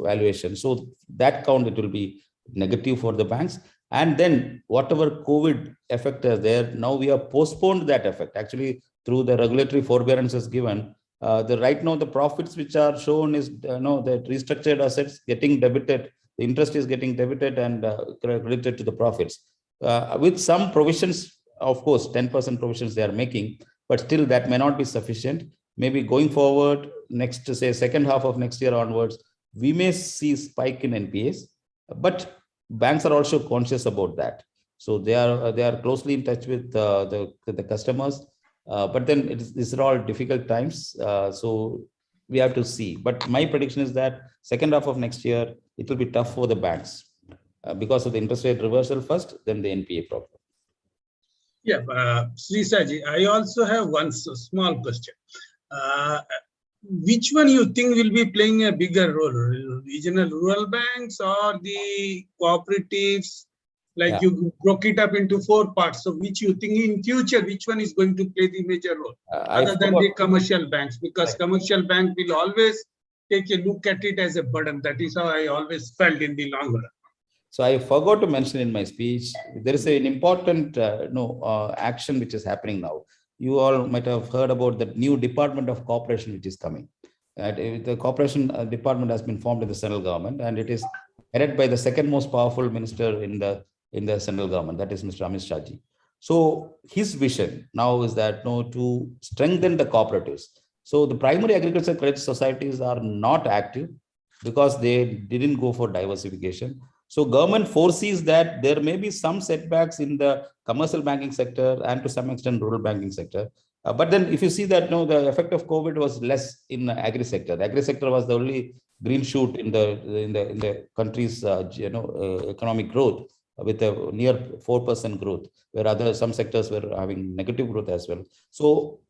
valuation. So that count, it will be negative for the banks. And then whatever COVID effect is there, now we have postponed that effect. Actually, through the regulatory forbearances given, right now the profits which are shown is the restructured assets getting debited, the interest is getting debited and credited to the profits. With some provisions, of course, 10% provisions they are making, but still that may not be sufficient. Maybe going forward, next to say second half of next year onwards, we may see spike in NPAs, but banks are also conscious about that. So they are closely in touch with the customers. But then these are all difficult times. So we have to see. But my prediction is that second half of next year, it will be tough for the banks because of the interest rate reversal first, then the NPA problem. Yeah, Sri Saji, I also have one small question. Which one you think will be playing a bigger role, regional rural banks or the cooperatives? Like you broke it up into 4 parts. So which you think in future, which one is going to play the major role other than the commercial banks? Because commercial bank will always take a look at it as a burden. That is how I always felt in the long run. So I forgot to mention in my speech, there is an important action which is happening now. You all might have heard about the new Department of Cooperation which is coming. The Cooperation Department has been formed in the central government, and it is headed by the second most powerful minister in the central government, that is Mr. Amit Shah ji. So his vision now is that to strengthen the cooperatives. So the primary agricultural credit societies are not active because they didn't go for diversification. So government foresees that there may be some setbacks in the commercial banking sector and to some extent rural banking sector. But then if you see that the effect of COVID was less in the agri sector. The agri sector was the only green shoot in the country's economic growth with a near 4% growth, where some sectors were having negative growth as well. So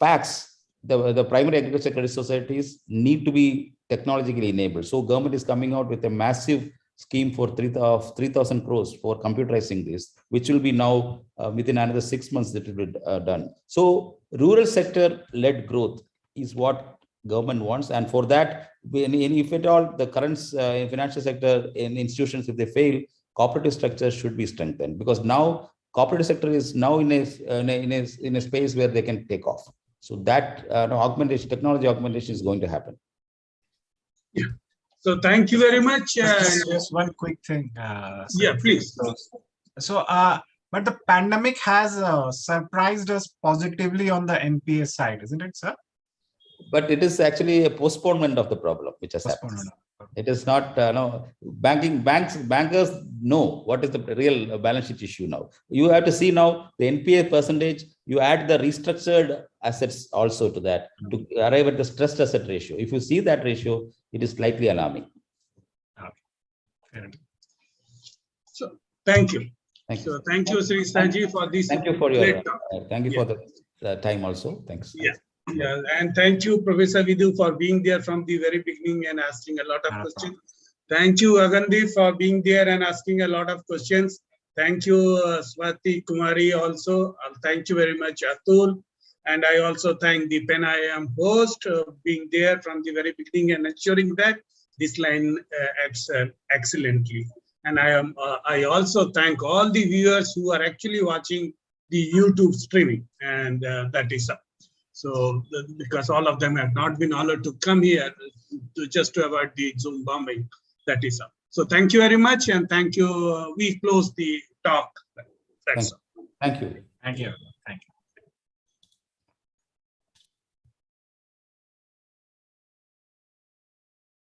PACs, the primary agricultural credit societies, need to be technologically enabled. So government is coming out with a massive scheme for 3,000 crores for computerizing this, which will be now within another 6 months that will be done. So rural sector led growth is what government wants. And for that, if at all the current financial sector in institutions, if they fail, cooperative structures should be strengthened, because now cooperative sector is now in a space where they can take off. So that technology augmentation is going to happen. Yeah. So thank you very much. Just one quick thing. Yeah, please. But the pandemic has surprised us positively on the NPA side, isn't it, sir? But it is actually a postponement of the problem which has happened. It is not bankers know what is the real balance sheet issue now. You have to see now the NPA percentage. You add the restructured assets also to that to arrive at the stressed asset ratio. If you see that ratio, it is slightly alarming. Okay. So thank you. Thank you. So thank you, Sri Saji, for this. Thank you for your thank you for the time also. Thanks. Yeah. Yeah, and thank you, Professor Vidhu, for being there from the very beginning and asking a lot of questions. Thank you, Agandi, for being there and asking a lot of questions. Thank you, Swati Kumari also. Thank you very much, Atul. And I also thank the Pen IIM host being there from the very beginning and ensuring that this line acts excellently. And I also thank all the viewers who are actually watching the YouTube streaming, and that is up. So because all of them have not been allowed to come here to avoid the Zoom bombing, that is up. So thank you very much, and thank you. We close the talk. That's all. Thank you. Thank you.